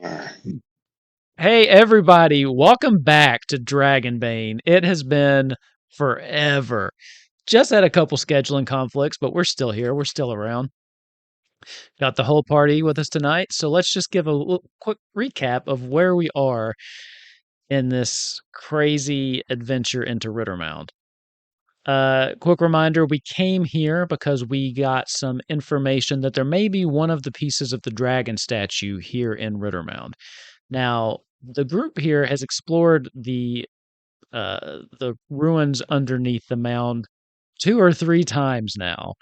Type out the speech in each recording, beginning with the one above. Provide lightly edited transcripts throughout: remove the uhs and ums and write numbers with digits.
Hey everybody, welcome back to Dragonbane. It has been forever. Just had a couple scheduling conflicts, but we're still here. We're still around. Got the whole party with us tonight, so let's just give a quick recap of where we are in this crazy adventure into Riddermound. Quick reminder, we came here because we got some information that there may be one of the pieces of the dragon statue here in Riddermound. Now, the group here has explored the ruins underneath the mound 2 or 3 times now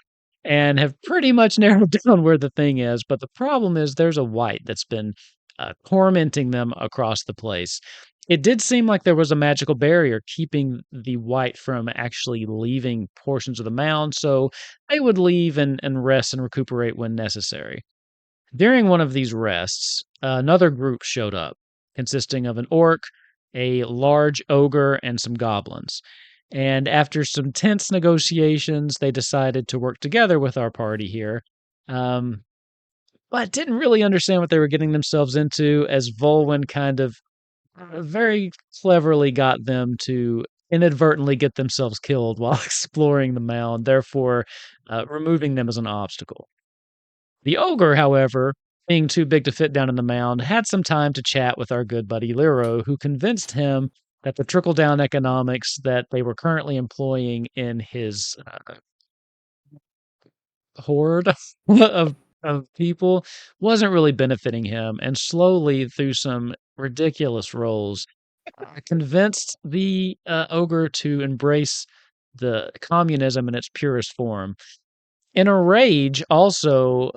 and have pretty much narrowed down where the thing is, but the problem is there's a wight that's been, tormenting them across the place. It did seem like there was a magical barrier keeping the wight from actually leaving portions of the mound, so they would leave and rest and recuperate when necessary. During one of these rests, another group showed up, consisting of an orc, a large ogre, and some goblins. And after some tense negotiations, they decided to work together with our party here. Um, but didn't really understand what they were getting themselves into, as Volwyn kind of very cleverly got them to inadvertently get themselves killed while exploring the mound, therefore removing them as an obstacle. The ogre, however, being too big to fit down in the mound, had some time to chat with our good buddy Lero, who convinced him that the trickle down economics that they were currently employing in his horde of people wasn't really benefiting him. And slowly, through some ridiculous rolls, convinced the ogre to embrace the communism in its purest form. In a rage, also,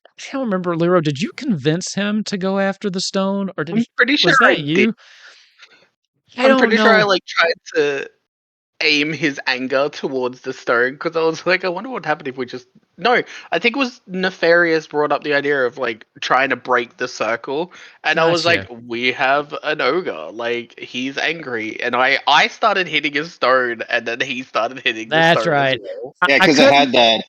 I can't remember, Lero, did you convince him to go after the stone, or did I'm he pretty sure was that I did. you? I I'm don't pretty sure I, know. like, tried to aim his anger towards the stone because I was like, "I wonder what happened if we just." No, I think it was Nefarious brought up the idea of, like, trying to break the circle, and I was like, Gotcha. "We have an ogre, like, he's angry," and I started hitting his stone, and then he started hitting the That's stone as right. well. Yeah, I because it couldn't had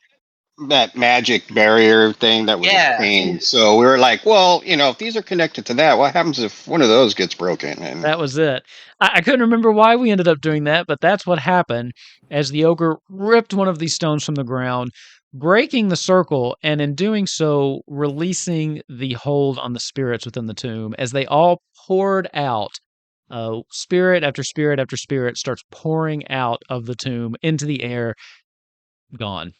that magic barrier thing that was a Yeah. pain. So we were like, well, if these are connected to that, what happens if one of those gets broken? And that was it. I couldn't remember why we ended up doing that, but that's what happened as the ogre ripped one of these stones from the ground, breaking the circle, and in doing so, releasing the hold on the spirits within the tomb as they all poured out. Spirit after spirit after spirit starts pouring out of the tomb into the air, gone.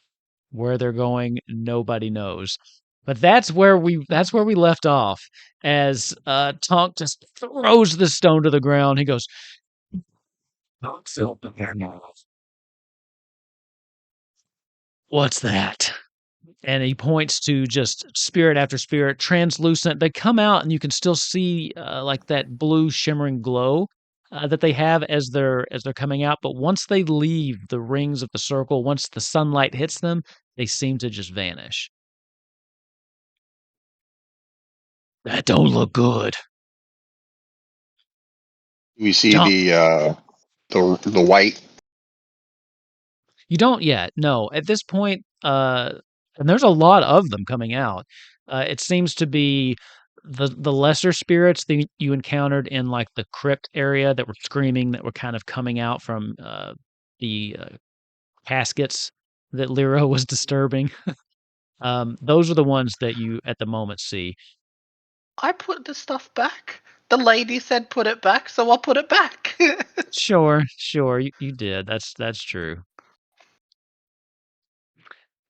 Where they're going, nobody knows. But that's where we left off as Tonk just throws the stone to the ground. He goes, "Don't fill their mouth." What's that? And he points to just spirit after spirit, translucent. They come out, and you can still see like that blue shimmering glow that they have as they're coming out. But once they leave the rings of the circle, once the sunlight hits them, they seem to just vanish. That don't look good. we see Don't the white. You don't yet. No. At this point, and there's a lot of them coming out. It seems to be the lesser spirits that you encountered in like the crypt area that were screaming, that were kind of coming out from the caskets that Lyra was disturbing. Those are the ones that you at the moment see. I put the stuff back. The lady said put it back, so I put it back. Sure, sure, you did. That's true.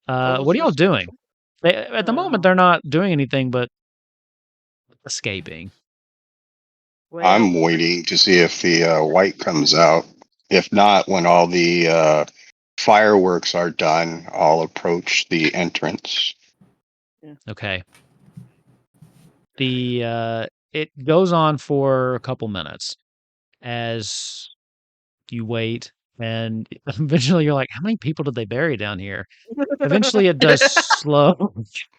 I was What are y'all doing? respectful. At the moment, they're not doing anything but escaping. I'm Well, waiting to see if the white comes out. If not, when all the fireworks are done, I'll approach the entrance. Okay. It goes on for a couple minutes as you wait, and eventually you're like, how many people did they bury down here? Eventually it does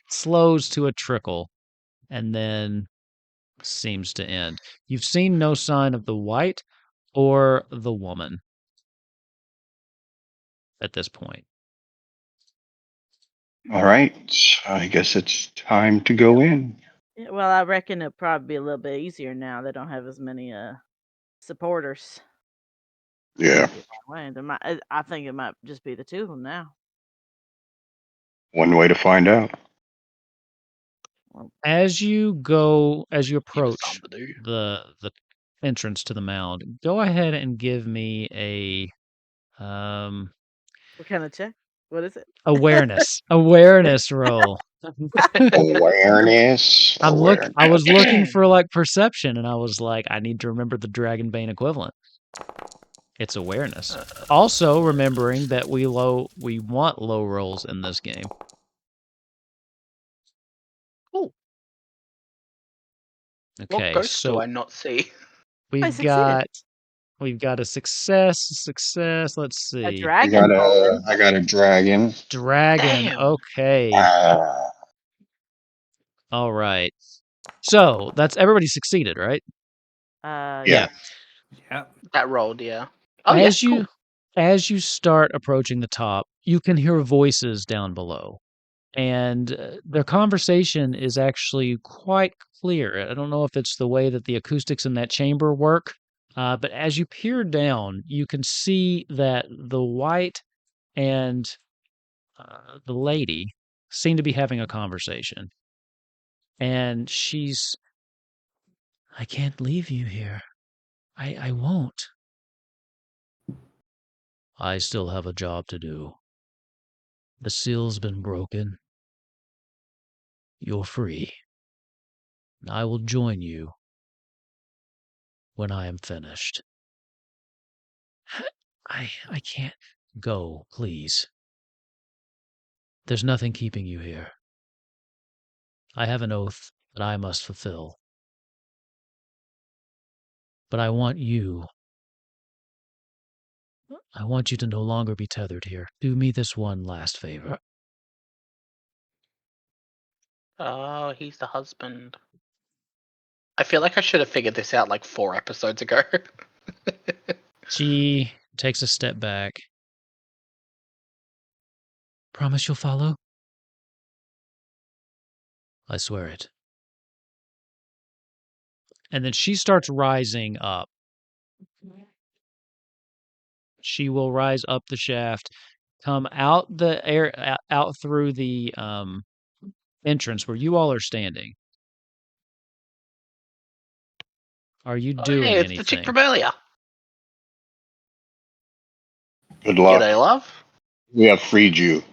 slows to a trickle and then seems to end. You've seen no sign of the wight or the woman at this point. All right, I guess it's time to go in. Yeah, well, I reckon it'll probably be a little bit easier now. They don't have as many supporters. Yeah. I think it might just be the two of them now. One way to find out. As you Give us approach something to do. the entrance to the mound, go ahead and give me a What kind of check? What is it? awareness roll. Awareness. I was Awareness. looking for like perception, and I was like, I need to remember the Dragonbane equivalent. It's awareness. Also, remembering that we want low rolls in this game. Cool. What Okay, ghost do so I not see? we've succeeded. got a success. Let's A see. I dragon. got a dragon. Dragon. Damn. Okay. All right. So that's everybody succeeded, right? Yeah. Yeah. That rolled, yeah. Oh yeah, cool. As you start approaching the top, you can hear voices down below, and their conversation is actually quite clear. I don't know if it's the way that the acoustics in that chamber work, but as you peer down, you can see that the wight and the lady seem to be having a conversation, and I can't leave you here. I won't. I still have a job to do. The seal's been broken. You're free. I will join you when I am finished. I can't go, please. There's nothing keeping you here. I have an oath that I must fulfill. But I want you to no longer be tethered here. Do me this one last favor. Oh, he's the husband. I feel like I should have figured this out like 4 episodes ago. She takes a step back. Promise you'll follow? I swear it. And then she starts rising up. She will rise up the shaft, come out the air, out through the entrance where you all are standing. Are you Oh, doing hey, it's the chick anything? from earlier. Good luck. G'day, love. We have freed you.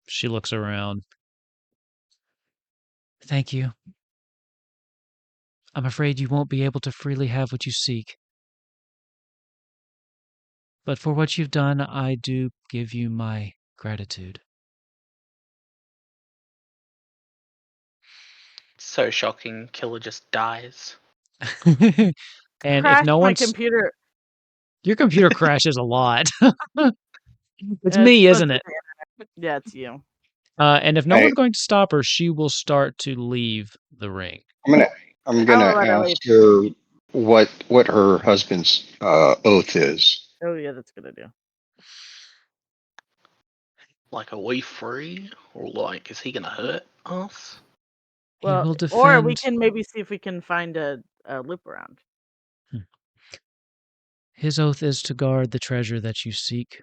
She looks around. Thank you. I'm afraid you won't be able to freely have what you seek. But for what you've done, I do give you my gratitude. So shocking. Killer just dies. And if Crash no my one's... computer. Your computer crashes a lot. It's It's me, supposed isn't to it? be- Yeah, it's you. And if no Hey. one's going to stop her, she will start to leave the ring. I'm gonna I'll let her ask her what her husband's oath is. Oh yeah, that's a good idea. Like, are we free? Or like, is he gonna hurt us? He will Or we defend... can maybe see if we can find a loop around. His oath is to guard the treasure that you seek.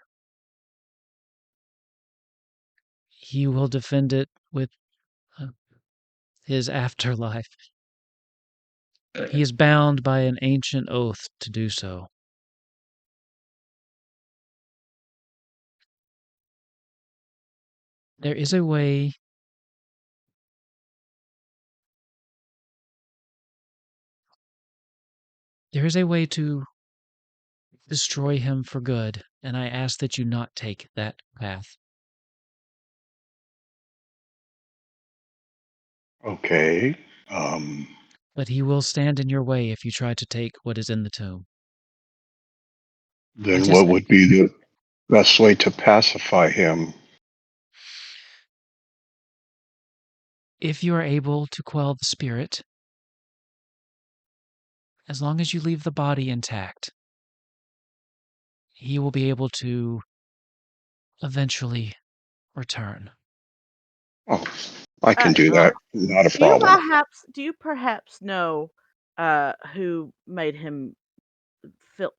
He will defend it with his afterlife. He is bound by an ancient oath to do so. There is a way to destroy him for good, and I ask that you not take that path. Okay. But he will stand in your way if you try to take what is in the tomb. Then what would be the best way to pacify him? If you are able to quell the spirit, as long as you leave the body intact, he will be able to eventually return. Oh, I can do that. Not a Do you problem. perhaps know who made him feel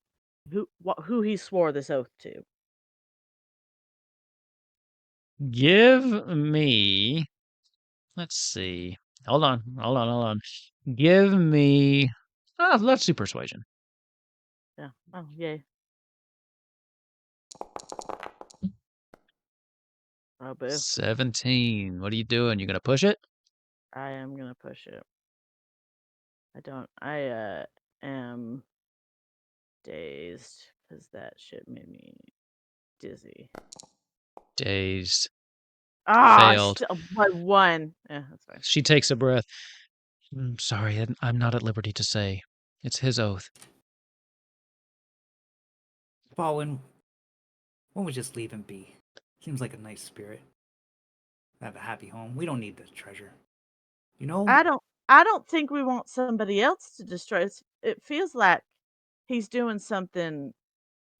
who he swore this oath to? Give me. Let's see. Hold on. Give me. Let's do persuasion. Yeah. Oh, yay. Oh, boo. 17. What are you doing? You gonna push it? I am gonna push it. I am dazed because that shit made me dizzy. Dazed. Ah, Failed. still by one. Yeah, that's fine. She takes a breath. Sorry, I'm not at liberty to say. It's his oath. Baldwin, why don't we just leave him be? Seems like a nice spirit. Have a happy home. We don't need the treasure. You know? I don't think we want somebody else to destroy us. It feels like he's doing something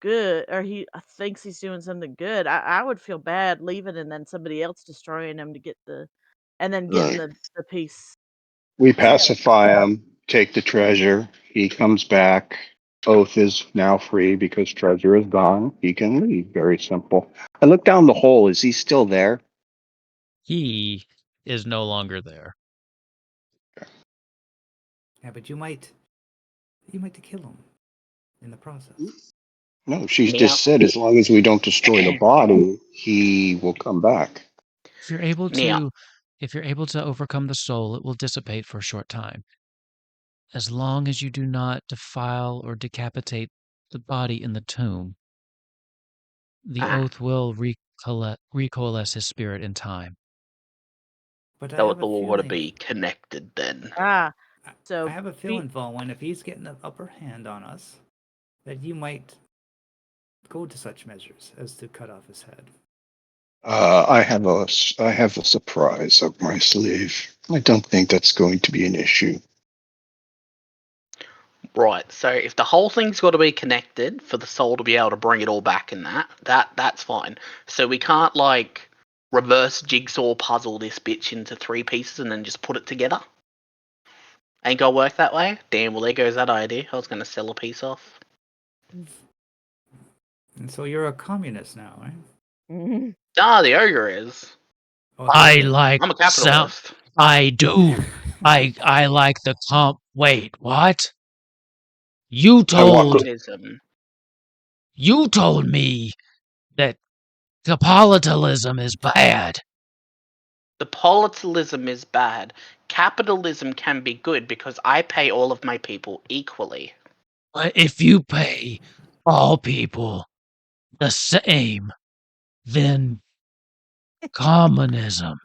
good, or he thinks he's doing something good. I would feel bad leaving and then somebody else destroying him to get getting Right. the piece. We pacify him, take the treasure. He comes back. Oath is now free because treasure is gone. He can leave. Very simple. I look down the hole. Is he still there? He is no longer there. Yeah, but you might kill him in the process. No, she's Yeah. just said as long as we don't destroy the body, he will come back. If you're able Yeah. to, if you're able to overcome the soul, it will dissipate for a short time. As long as you do not defile or decapitate the body in the tomb, the oath will recoalesce his spirit in time. But I That have would a all want to feeling. be connected then. I So have a feeling, Baldwin, if he's getting the upper hand on us, that you might go to such measures as to cut off his head. I have a surprise up my sleeve. I don't think that's going to be an issue. Right, so if the whole thing's got to be connected for the soul to be able to bring it all back in that's fine. So we can't like reverse jigsaw puzzle this bitch into 3 pieces and then just put it together. Ain't gonna work that way. Damn, well there goes that idea. I was gonna sell a piece off. And so you're a communist now, right? Ah, the ogre is. Oh, the I ogre. like I'm a sound. capitalist. I do. I like the comp. Wait, what? You I want told the Communism. me that capitalism is bad. The politicalism is bad. Capitalism can be good because I pay all of my people equally. But if you pay all people the same, then communism.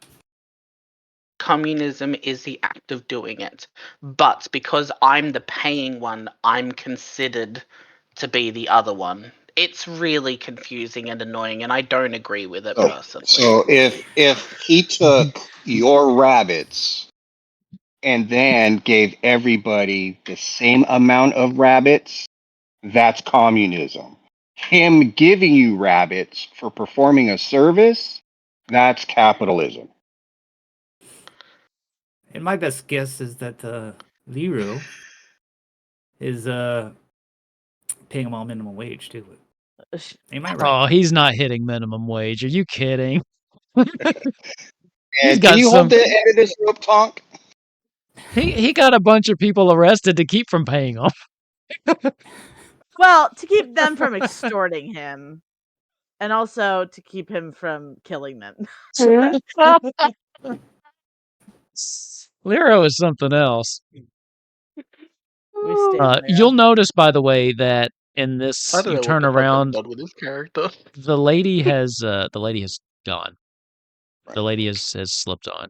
Communism is the act of doing it. But because I'm the paying one, I'm considered to be the other one. It's really confusing and annoying, and I don't agree with it personally. So if he took your rabbits and then gave everybody the same amount of rabbits, that's communism. Him giving you rabbits for performing a service, that's capitalism. And my best guess is that Liru is paying him all minimum wage too. Am I right? Oh, he's not hitting minimum wage. Are you kidding? He's And can got you hold some. the end of this rope, Tonk? He got a bunch of people arrested to keep from paying off. Well, to keep them from extorting him, and also to keep him from killing them. Lero is something else. We stand You'll Lero. notice, by the way, that in I this, don't you know what turn the fuck I've around. done with this character. The lady has gone. Right. The lady has slipped on.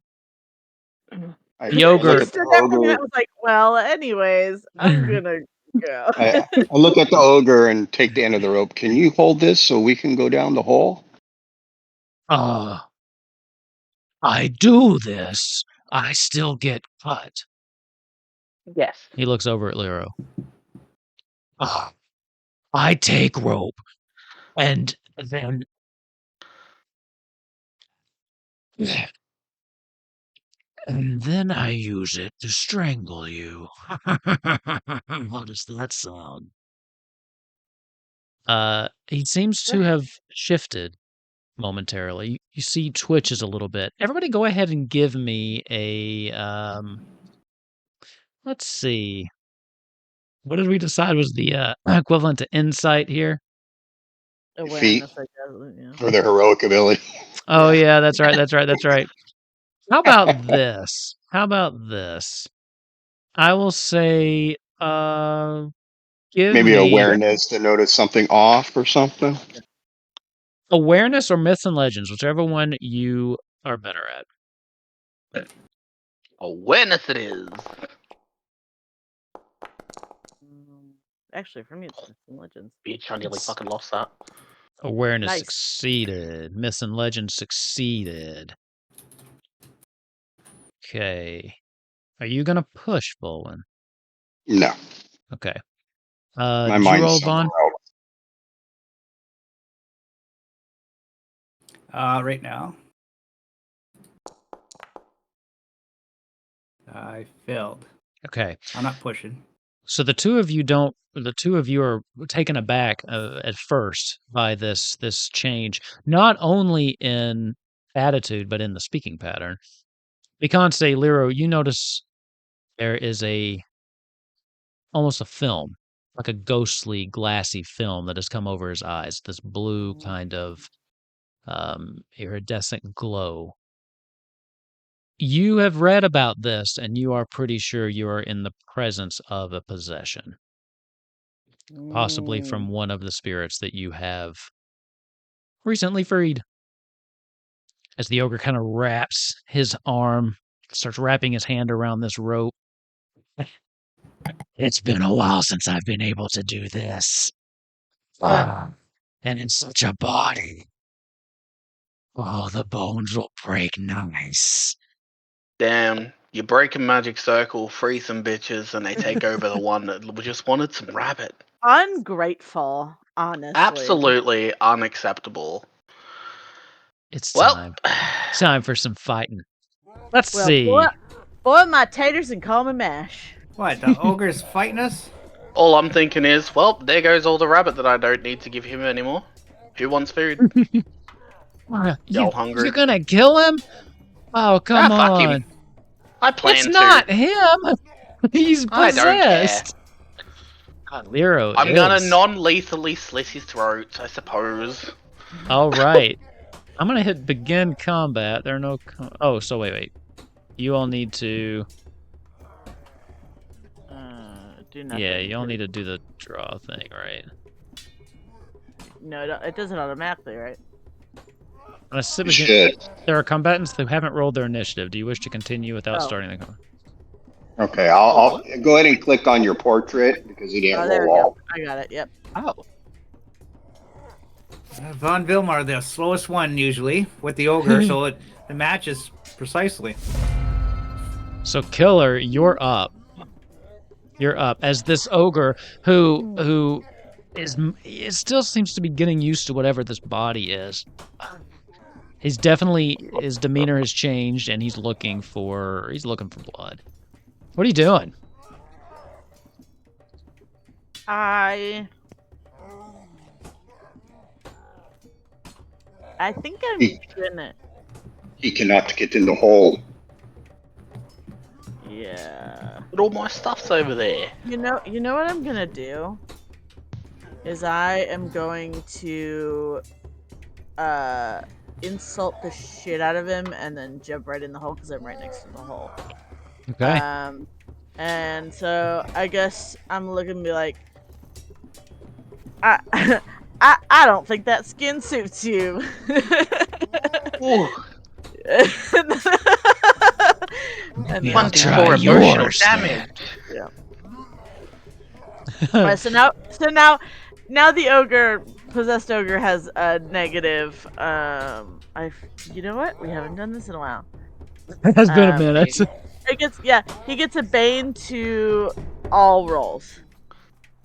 I The look ogre. He at the stood there for a minute. ogre. I was like, "Well, anyways, I'm gonna go." I look at the ogre and take the end of the rope. Can you hold this so we can go down the hole? I do this. I still get cut. Yes. He looks over at Lero. I take rope and then And then I use it to strangle you. How does that sound? He seems to have shifted momentarily. You see twitches a little bit. Everybody go ahead and give me a let's see. What did we decide was the equivalent to insight here? Awareness, I guess. Yeah. For their heroic ability. Oh Yeah. yeah, that's right, that's right, that's right. How about this? How about this? I will say give Maybe me awareness to notice something off or something. awareness or myths and legends, whichever one you are better at. Awareness it is. Actually, for me, it's Myths and Legends. Bitch, I nearly It's- fucking lost that. Awareness Nice. succeeded. Myths and legends succeeded. Okay. Are you gonna push, Bolwin? No, Okay. my Did you mind's roll, somewhere Vaughn? else. Right now, I failed. Okay. I'm not pushing. So the two of you are taken aback at first by this change, not only in attitude but in the speaking pattern. Viconte, Lero, you notice there is almost a film, like a ghostly, glassy film that has come over his eyes. This blue kind of iridescent glow. You have read about this, and you are pretty sure you are in the presence of a possession, possibly from one of the spirits that you have recently freed. As the ogre kind of wraps his arm, starts wrapping his hand around this rope. It's been a while since I've been able to do this. And in such a body. Oh, the bones will break nice. Damn, you break a magic circle, free some bitches, and they take over the one that just wanted some rabbit. Ungrateful, honestly. Absolutely unacceptable. It's Well, time. It's time for some fighting. Let's Well, see. boil my taters and call me mash. What? The ogre's fighting us? all I'm thinking is, well, there goes all the rabbit that I don't need to give him anymore. Who wants food? Y'all hungry? You're gonna kill him? Oh, come fuck him. on. I plan It's to. not him. He's I don't care. possessed. God, Lero I'm is. gonna non-lethally slit his throat, I suppose. All right. I'm gonna hit begin combat. There are no. Oh, so wait. You all need to. Do nothing. Yeah, you all need to do the draw thing, right? No, it does it automatically, right? On a sit You begin- should. There are combatants who haven't rolled their initiative. Do you wish to continue without Oh. starting the combat? Okay, I'll go ahead and click on your portrait because you didn't Oh, there we roll go. all. I got it. Yep. Oh. Von Vilmar, the slowest one usually with the ogre, so the match is precisely. So, Killer, you're up. You're up as this ogre who it still seems to be getting used to whatever this body is. His demeanor has changed, and he's looking for blood. What are you doing? I think I'm gonna. He cannot get in the hole. Yeah. But all my stuff's over there. You know what I'm gonna do is I am going to insult the shit out of him and then jump right in the hole because I'm right next to the hole. Okay. And so I guess I'm looking to be like, I don't think that skin suits you. Ooh, And then- one try for emotional yours. damage. Right, so now the possessed ogre has a negative. You know what? We haven't done this in a while. It has been a minute. He gets a bane to all rolls.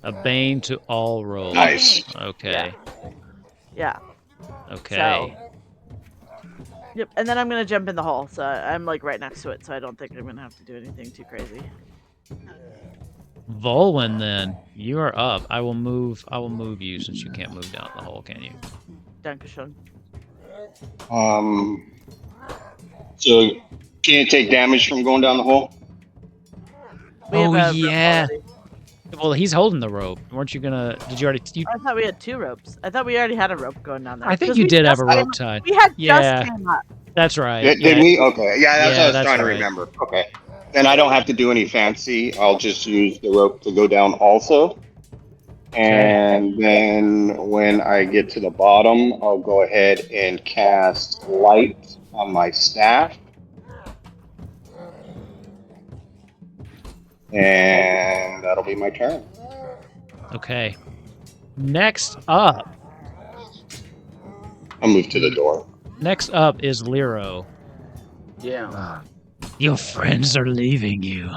A bane to all rolls. Nice. Okay. Yeah. Okay. Yep, and then I'm gonna jump in the hole, so I'm like right next to it, so I don't think I'm gonna have to do anything too crazy. Volwyn, then you are up. I will move you since you can't move down the hole, can you? Dankeschön. So can you take damage from going down the hole? We have Oh a rope yeah. already. Well, he's holding the rope. Weren't you gonna? Did you already? I thought we had 2 ropes. I thought we already had a rope going down there. I think 'Cause you we did have just a came- rope tied. We had Yeah. just came up. That's right. Did yeah. we? Okay. Yeah, that's what I was that's trying to right. remember. Okay. Then I don't have to do any fancy. I'll just use the rope to go down also. And then when I get to the bottom, I'll go ahead and cast light on my staff. And that'll be my turn. Okay. Next up. I'll move to the door. Next up is Lero. Yeah. Your friends are leaving you.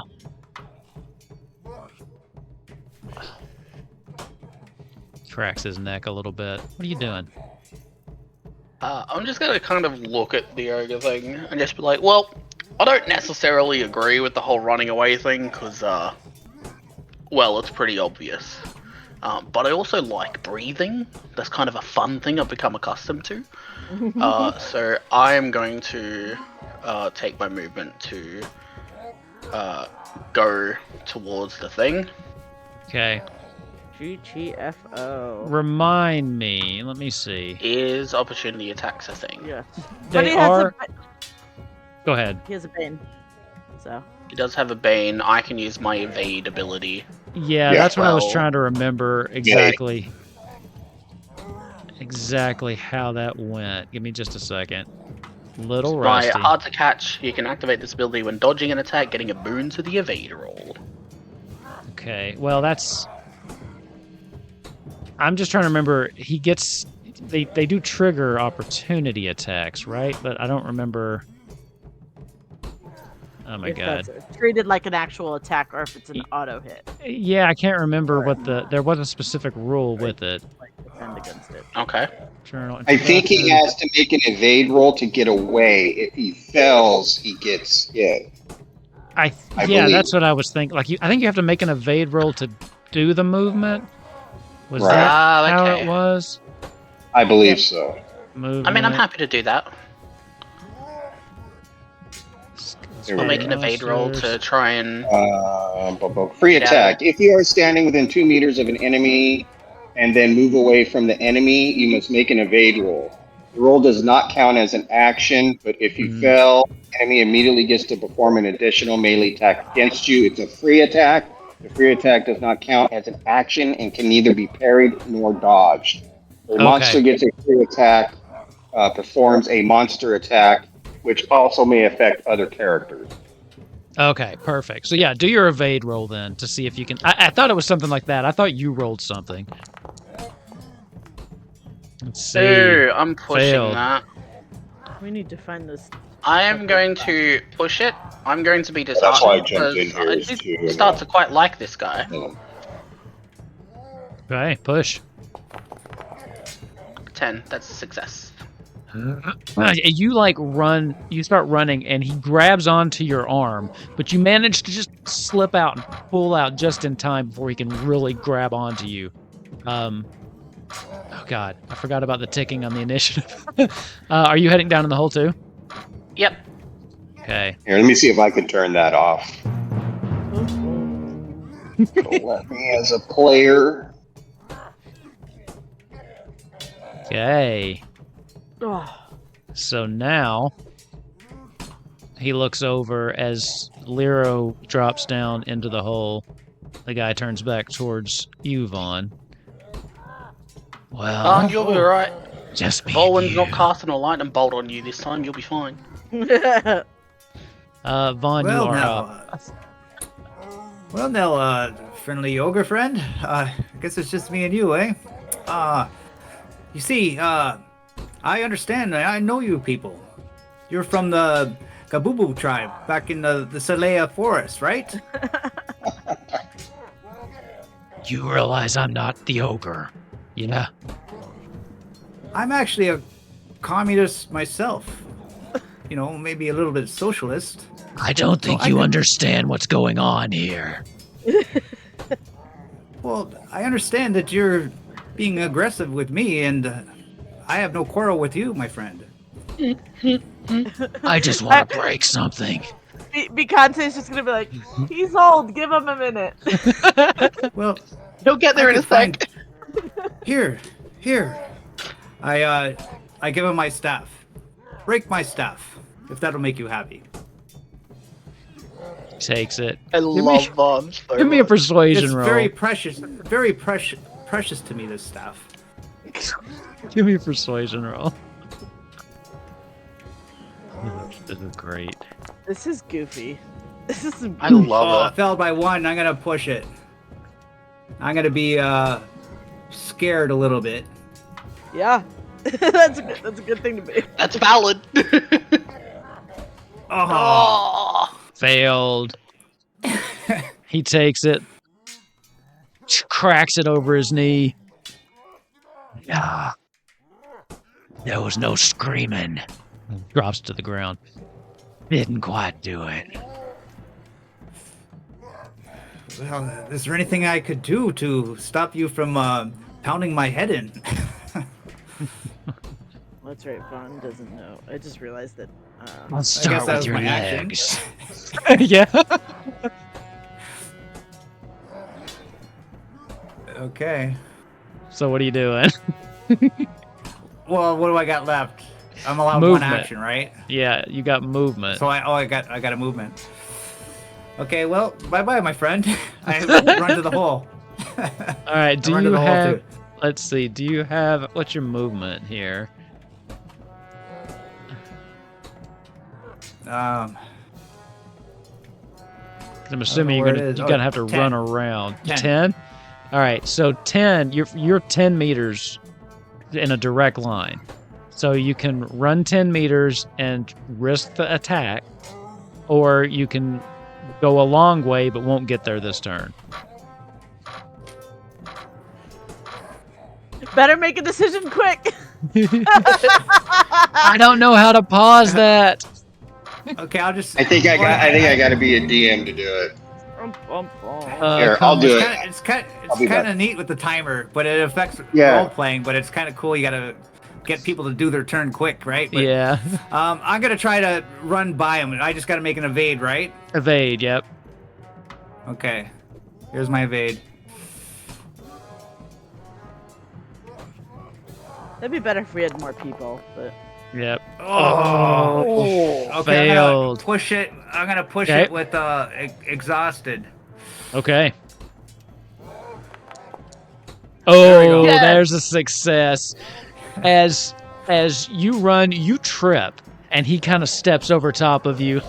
Cracks his neck a little bit. What are you doing? I'm just gonna kind of look at the ogre thing and just be like, well, I don't necessarily agree with the whole running away thing, because, well, it's pretty obvious. But I also like breathing. That's kind of a fun thing I've become accustomed to. So I am going to take my movement to go towards the thing. Okay. GTFO. Remind me. Let me see. Is opportunity attacks a thing? Yeah. But They he has are. Go ahead. He has a bane. So. He does have a bane. I can use my evade ability. Yeah, Yeah, that's what I was well- trying to remember exactly. Exactly how that went. Give me just a second. Little My rusty. hard to catch. You can activate this ability when dodging an attack, getting a boon to the evade roll. Okay. Well, that's. I'm just trying to remember. He gets. They do trigger opportunity attacks, right? But I don't remember. Oh my if god. that's treated like an actual attack or if it's an auto hit. Yeah, I can't remember what the. There was a specific rule with it. Like defend against it. Okay. I think he has to make an evade roll to get away. If he fails, he gets hit. I Yeah, believe. that's what I was thinking. Like, I think you have to make an evade roll to do the movement. Was Right. that Ah, how okay. it was? I believe so. Movement. I mean, I'm happy to do that. Here we I'll go. make an evade roll to try and. Free Yeah. attack. If you are standing within 2 meters of an enemy and then move away from the enemy, you must make an evade roll. The roll does not count as an action, but if you fail, the enemy immediately gets to perform an additional melee attack against you. It's a free attack. The free attack does not count as an action and can neither be parried nor dodged. The monster gets a free attack, performs a monster attack, which also may affect other characters. Okay, perfect. So yeah, do your evade roll then to see if you can. I thought it was something like that. I thought you rolled something. Let's see. So I'm pushing Failed. that. We need to find this. I am going to push it. I'm going to be That's why I disheartened jumped in because here I is did to, start to quite like this guy. Okay, push. 10. That's a success. You like run. You start running, and he grabs onto your arm, but you manage to just slip out and pull out just in time before he can really grab onto you. Oh god, I forgot about the ticking on the initiative. Are you heading down in the hole too? Yep. Okay. Here, let me see if I can turn that off. So let me as a player. Okay. Oh, So now he looks over as Lero drops down into the hole. The guy turns back towards you, Vaughn. Well, You'll be alright. just me. Volwyn's and not you. casting a lightning bolt on you this time. You'll be fine. Vaughn, you Well are now, up. well now, friendly ogre friend. I guess it's just me and you, eh? You see, I understand. I know you people. You're from the Gabubu tribe back in the Salea forest, right? You realize I'm not the ogre, yeah? I'm actually a communist myself. maybe a little bit socialist. I don't think I you could- understand what's going on here. Well, I understand that you're being aggressive with me, and I have no quarrel with you, my friend. I just want to break something. Bicante's just gonna be like, he's old, give him a minute. Well, He'll get there in a could find- sec. Here. I give him my staff. Break my staff, if that'll make you happy. Takes it. I love Vaughn so Give me a much. persuasion It's roll. very precious to me, this staff. Give me a persuasion roll. This is great. This is goofy. This is I love I it. fell by 1. I'm gonna push it. I'm gonna be scared a little bit. yeah. That's a good thing to be. That's valid. Oh, Oh. Failed. He takes it, cracks it over his knee. Ah, there was no screaming. Drops to the ground. Didn't quite do it. well, is there anything I could do to stop you from pounding my head in? That's right, Vaughn doesn't know. I just realized that. Let's guess start that with was your my action. legs. Yeah. Okay. So what are you doing? Well, what do I got left? I'm allowed Movement. one action, right? Yeah, you got movement. So I got a movement. Okay, well, bye, my friend. I run to the hole. All right. Do run to you the hole, have? too. Let's see. Do you have? What's your movement here? Um, 'Cause I'm assuming where you're it gonna is. you're Oh, gonna have to 10. run around. 10. 10? All right. So 10. You're 10 meters in a direct line. So you can run 10 meters and risk the attack, or you can go a long way but won't get there this turn. better make a decision quick. I don't know how to pause that. okay, I'll just. I think I got to be a DM to do it. Here, I'll do it. It's kind I'll be back. of neat with the timer, but it affects Yeah. role playing. But it's kind of cool. You gotta get people to do their turn quick, right? But, Yeah. I'm gonna try to run by them. I just gotta make an evade, right? Evade. Yep. Okay. Here's my evade. That'd be better if we had more people, but Yep. Okay, Failed. I'm gonna push Okay. it with exhausted. Okay. There we go. Oh, Yes. there's a success. As you run, you trip, and he kind of steps over top of you.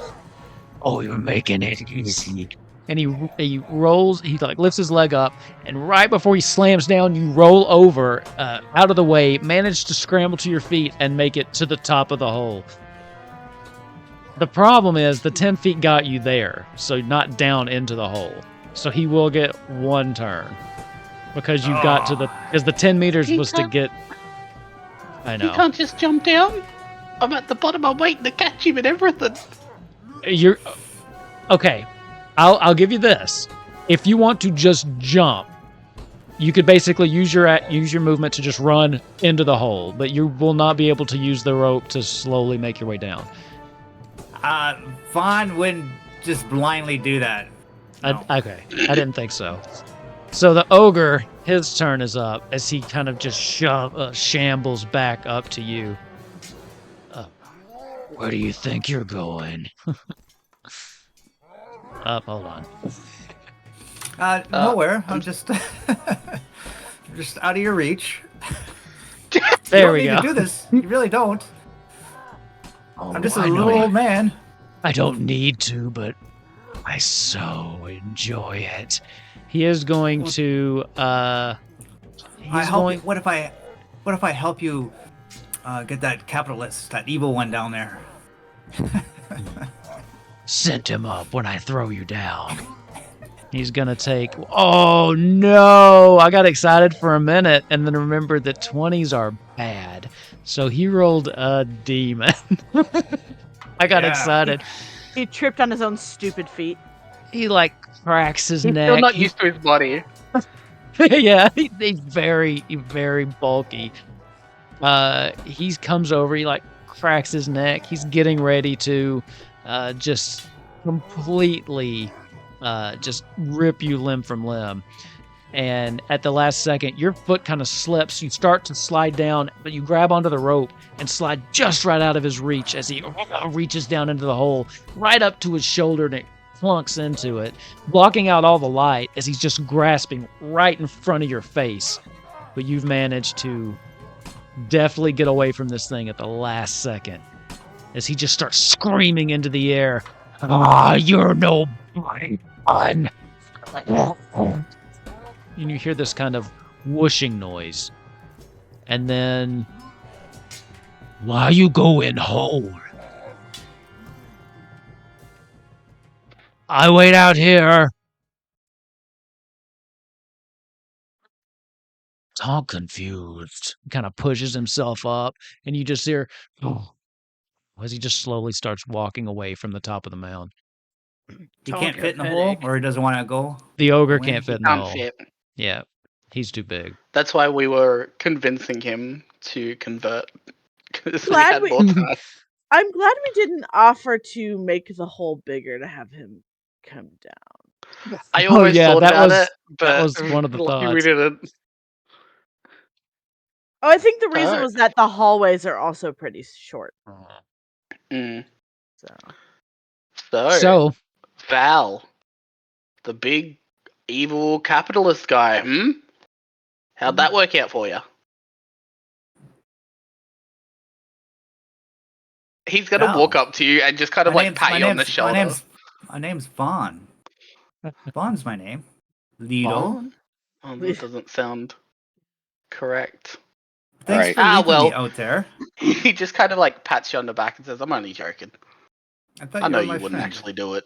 Oh, you're making it easy. And he rolls. He like lifts his leg up, and right before he slams down, you roll over out of the way, manage to scramble to your feet, and make it to the top of the hole. The problem is the 10 feet got you there, so not down into the hole. So he will get one turn because you got to because the 10 meters He was to can't- get. I You know. can't just jump down. I'm at the bottom. I'm waiting to catch him and everything. You're okay. I'll give you this. If you want to just jump, you could basically use your movement to just run into the hole, but you will not be able to use the rope to slowly make your way down. Vaughn wouldn't just blindly do that. No. Okay, I didn't think so. So the ogre, his turn is up as he kind of just shambles back up to you. Where do you think you're going? Hold on. Nowhere. I'm just just out of your reach. There you we don't go. need to do this. You really don't. I'm just a I know little old man. I don't need to, but I so enjoy it. He is going to. What if I help you get that capitalist, that evil one down there? Send him up when I throw you down. He's gonna take. Oh no! I got excited for a minute and then remembered that 20s are bad. So he rolled a demon. I got Yeah. excited. He tripped on his own stupid feet. He like cracks his He's neck. still not used to his body. Yeah, he's very bulky. He comes over, he like cracks his neck. He's getting ready to just completely just rip you limb from limb. And at the last second, your foot kind of slips. You start to slide down, but you grab onto the rope and slide just right out of his reach as he reaches down into the hole, right up to his shoulder, and it plunks into it, blocking out all the light as he's just grasping right in front of your face. But you've managed to definitely get away from this thing at the last second as he just starts screaming into the air. Ah, you're no fun. And you hear this kind of whooshing noise. And then, why you going home? I wait out here. All confused. Kind of pushes himself up, and you just hear, as he just slowly starts walking away from the top of the mound. He can't fit in the hole, or he doesn't want to go. The ogre Away? can't fit in the Can't hole. fit. Yeah, he's too big. That's why we were convincing him to convert. Because we Glad had we- more time. I'm glad we didn't offer to make the hole bigger to have him come down. I Oh, almost yeah, thought that about was- it, but that was one of the lucky we thoughts. didn't. Oh, I think the reason Alright. was that the hallways are also pretty short. Mm. So So, Val, the big evil capitalist guy, How'd that work out for you? He's gonna Val. walk up to you and just kind of like pat you on the shoulder. My name's Vaughn. Vaughn's my name. Lido. Vaughn? Oh, that doesn't sound correct. Thanks Alright. for leaving well. me out there. He just kind of like pats you on the back and says, "I'm only joking. I thought I know were you my wouldn't friend. actually do it."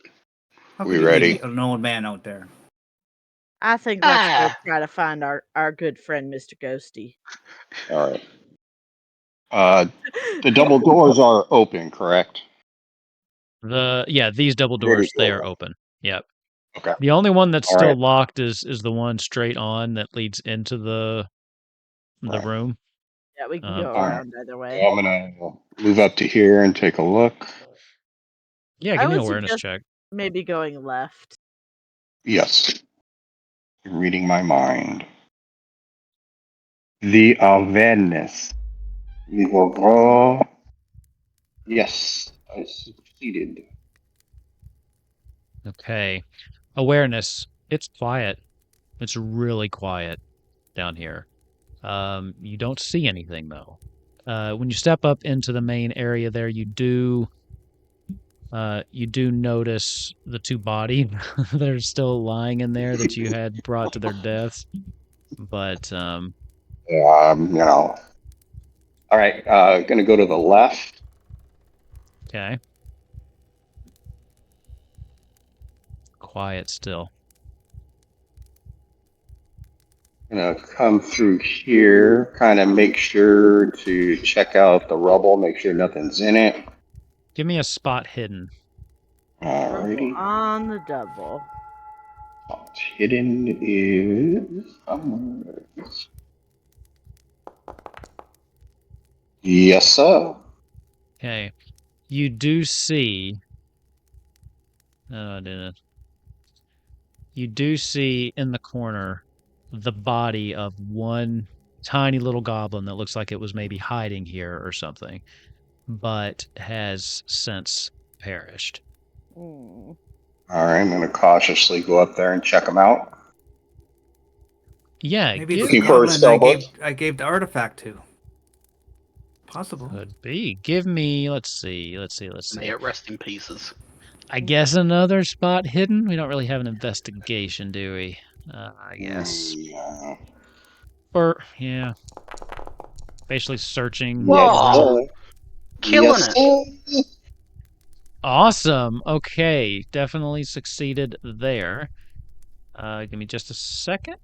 How We could you ready? leave an old man out there? I think let's go Ah. try to find our good friend Mr. Ghosty. All right. The double doors are open, correct? these double Very doors, they good. are open. Yep. Okay. The only one that's All still right. locked is the one straight on that leads into the Right. room. Yeah, we can Um, go Alright. around either So way. I'm gonna move up to here and take a look. Yeah, I give me an would awareness suggest check. maybe going left. Yes. You're reading my mind. The awareness. We will roll. Yes, I succeeded. Okay. Awareness. It's quiet. It's really quiet down here. You don't see anything though. When you step up into the main area there, you do notice the two bodies that are still lying in there that you had brought to their deaths. But All right, gonna go to the left. okay. Quiet still. Gonna come through here, kind of make sure to check out the rubble, make sure nothing's in it. Give me a spot hidden. Alrighty. On the double. Spot hidden is somewhere. Yes, sir. Okay. You do see. No, I didn't. You do see in the corner the body of one tiny little goblin that looks like it was maybe hiding here or something, but has since perished. Mm. All right, I'm gonna cautiously go up there and check them out. Yeah, Maybe it's Looking the for a goblin spellbook. I gave the artifact to. Possible. could be. Give me. Let's see. May it rest in pieces. I guess another spot hidden. We don't really have an investigation, do we? I guess. Yeah. Or yeah. Basically searching. Whoa. Killing Yes, it. sir. Awesome. Okay, definitely succeeded there. Give me just a second.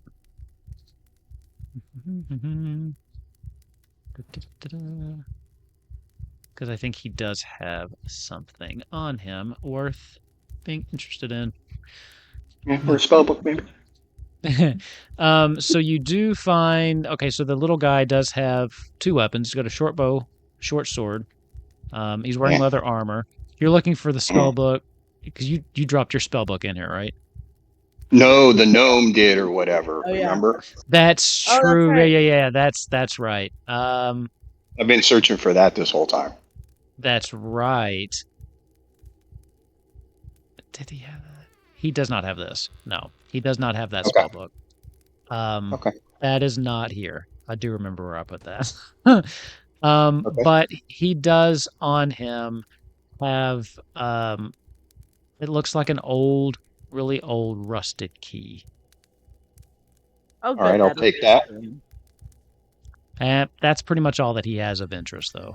because I think he does have something on him worth being interested in. Yeah, for a spellbook, maybe. So you do find okay. So the little guy does have 2 weapons. He's got a short bow, short sword. He's wearing Yeah. leather armor. You're looking for the spell book because you dropped your spell book in here, right? No, the gnome did or whatever. Oh, yeah. Remember? That's Oh, that's true. right. Yeah. That's right. I've been searching for that this whole time. That's right. Did he have that? He does not have this. No, he does not have that Okay. spell book. Okay. That is not here. I do remember where I put that. Okay. But he does on him have it looks like an old, really old rusted key. Oh, All good. right, I'll that'll take be that. soon. And that's pretty much all that he has of interest, though.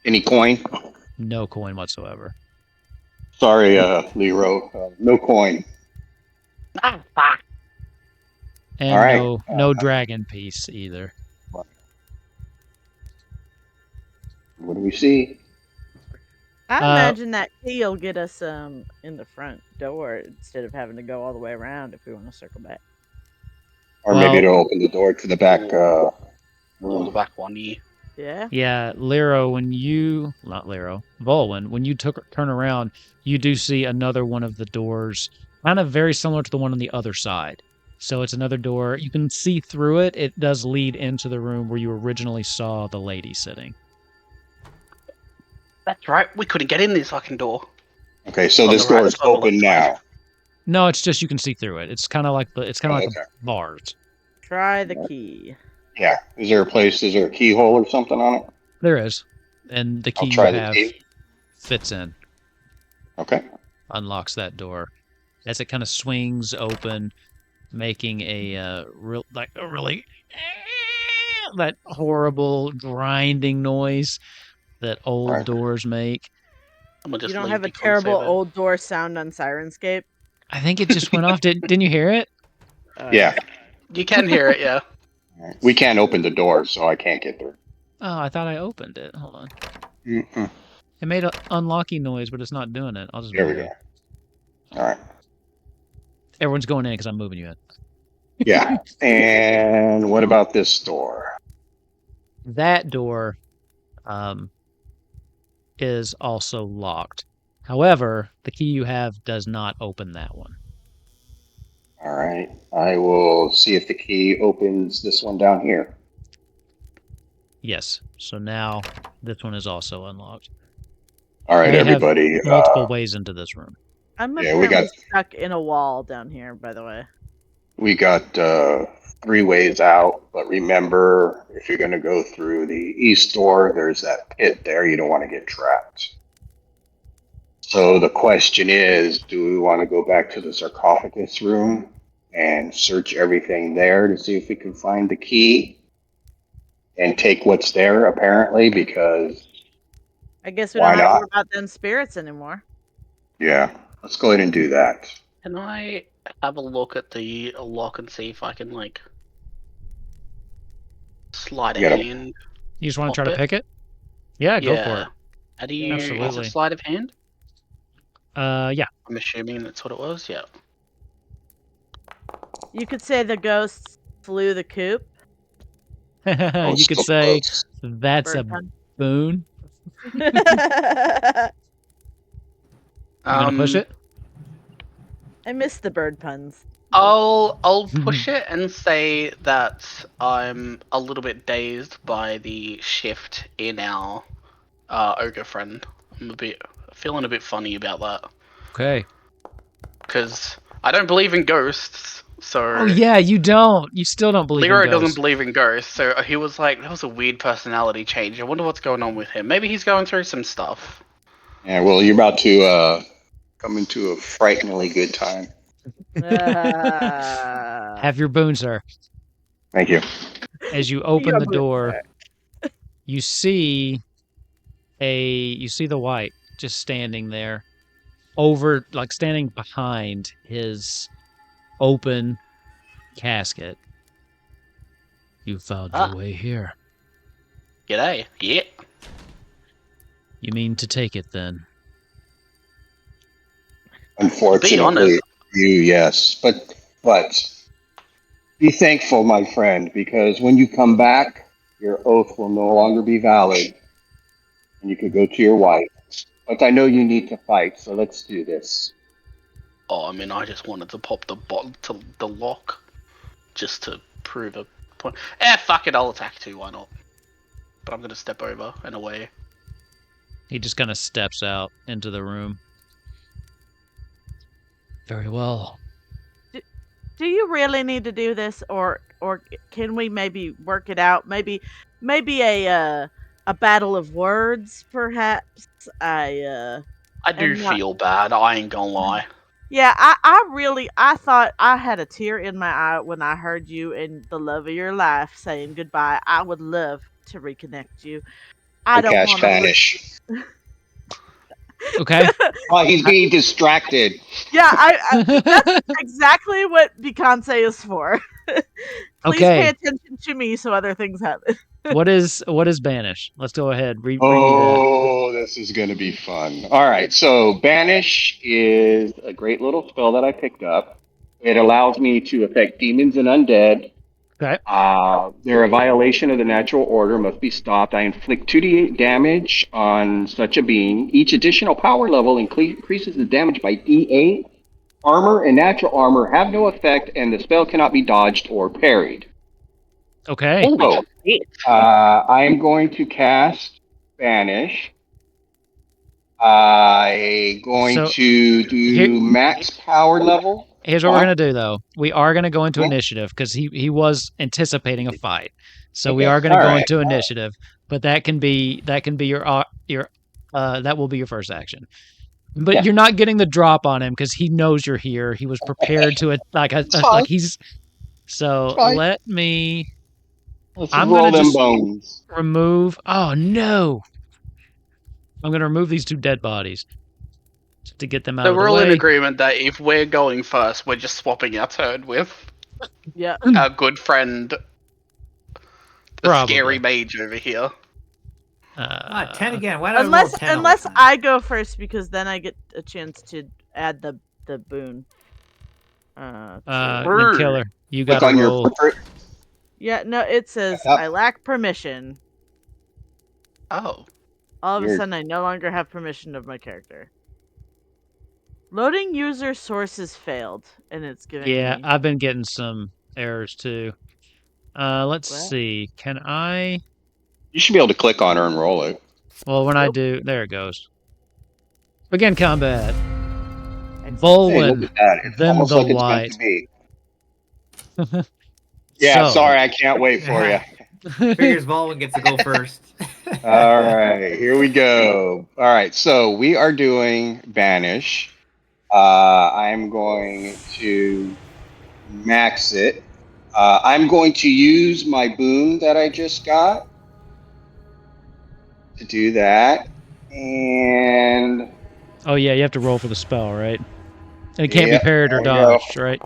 Any coin? No coin whatsoever. Sorry, Lero. No coin. Ah, fuck. And All right. no dragon piece either. What do we see? I Uh, imagine that key will get us in the front door instead of having to go all the way around if we want to circle back. Or Well- maybe it'll open the door to the back Oh, the room. back one, yeah. Yeah. Yeah, Lero, not Lero, Volwyn, when you turn around, you do see another one of the doors, kind of very similar to the one on the other side. So it's another door. You can see through it. It does lead into the room where you originally saw the lady sitting. That's right. We couldn't get in this fucking door. Okay, so On this the right door is side of the open left side. now. No, it's just you can see through it. It's kind of like Okay. the bars. Try the key. Yeah. Is there a keyhole or something on it? There is, and the key I'll you try the have key. fits in, Okay. unlocks that door as it kind of swings open, making a really that horrible grinding noise that old Right. doors make. I'm gonna just You don't leave have a the con terrible save it. old door sound on Sirenscape? I think it just went off. Didn't you hear it? Yeah. You can hear it, yeah. All right. We can't open the door, so I can't get through. Oh, I thought I opened it. Hold on. Mm-mm. It made an unlocking noise, but it's not doing it. I'll just There we move go. it. All right. Everyone's going in because I'm moving you in. Yeah. And what about this door? That door is also locked. However, the key you have does not open that one. All right. I will see if the key opens this one down here. Yes. So now this one is also unlocked. All right, I have everybody. multiple ways into this room. I'm Yeah, we apparently got- stuck in a wall down here, by the way. We got 3 ways out, but remember, if you're going to go through the east door, there's that pit there. You don't want to get trapped. So the question is, do we want to go back to the sarcophagus room and search everything there to see if we can find the key and take what's there, apparently, because, I guess we Why don't have to not? worry about them spirits anymore. yeah, let's go ahead and do that. Can I have a look at the lock and see if I can, like, slide a You gotta- hand? You just want to try Pop to it? pick it? Yeah, go for it. How do you... Is Absolutely. it sleight of hand? Yeah. I'm assuming that's what it was, yeah. You could say the ghosts flew the coop. Oh, You could still say close. that's a Bird pun. boon. Oh, You gonna push it? I miss the bird puns. I'll push it and say that I'm a little bit dazed by the shift in our ogre friend. I'm feeling a bit funny about that Okay. because I don't believe in ghosts. So Oh yeah, you don't. You still don't believe Lero in ghosts. doesn't believe in ghosts, so he was like, that was a weird personality change. I wonder what's going on with him. Maybe he's going through some stuff. Yeah, well, you're about to come into a frighteningly good time. Have your boon, sir. Thank you. As you open Your the boon, door, you see the wight just standing there, standing behind his open casket. You found Ah. your way here. G'day. Yeah. You mean to take it then? Unfortunately, yes. But be thankful, my friend, because when you come back, your oath will no longer be valid, and you could go to your wife. But I know you need to fight, so let's do this. Oh, I mean, I just wanted to pop the bottle to the lock, just to prove a point. Fuck it, I'll attack too. Why not? But I'm gonna step over and away. He just kind of steps out into the room. Very well. Do you really need to do this, or can we maybe work it out? Maybe a battle of words, perhaps. I do feel bad. I ain't gonna lie. Yeah, I thought I had a tear in my eye when I heard you and the love of your life saying goodbye. I would love to reconnect you. I don't want to vanish. Okay. While he's being distracted. Yeah, that's exactly what Beyonce is for. Please pay attention to me so other things happen. What is banish? Let's go ahead. Read me that. This is going to be fun. All right, so banish is a great little spell that I picked up. It allows me to affect demons and undead. Okay. They're a violation of the natural order, must be stopped. I inflict 2d8 damage on such a being. Each additional power level increases the damage by d8. Armor and natural armor have no effect, and the spell cannot be dodged or parried. Okay. So, I am going to cast Banish. I'm going to do max power level. Here's what we're going to do, though. We are going to go into initiative, because he was anticipating a fight. So we are going to go into initiative, but that can be your that will be your first action. But you're not getting the drop on him because he knows you're here. He was prepared to it, like he's. So let me. I'm roll gonna them just bones. remove. Oh no! I'm gonna remove these 2 dead bodies to get them out of the way. So we're all in agreement that if we're going first, we're just swapping our turn with our good friend, the scary mage over here. 10 again. Why don't unless I go first, because then I get a chance to add the boon. Killer, you got to roll. Yeah, no, it says I lack permission. Oh. All of a sudden, I no longer have permission of my character. Loading user sources failed, and it's giving me... I've been getting some errors too. Let's see. Can I... You should be able to click on her and roll it. Well, when I do... There it goes. Begin combat. Volwyn, then the wight. Yeah, sorry, I can't wait for you. Figures Volwyn gets to go first. All right, here we go. All right, so we are doing Banish. I'm going to max it. I'm going to use my boon that I just got to do that. And... Oh, yeah, you have to roll for the spell, right? And it can't be parried or dodged, right?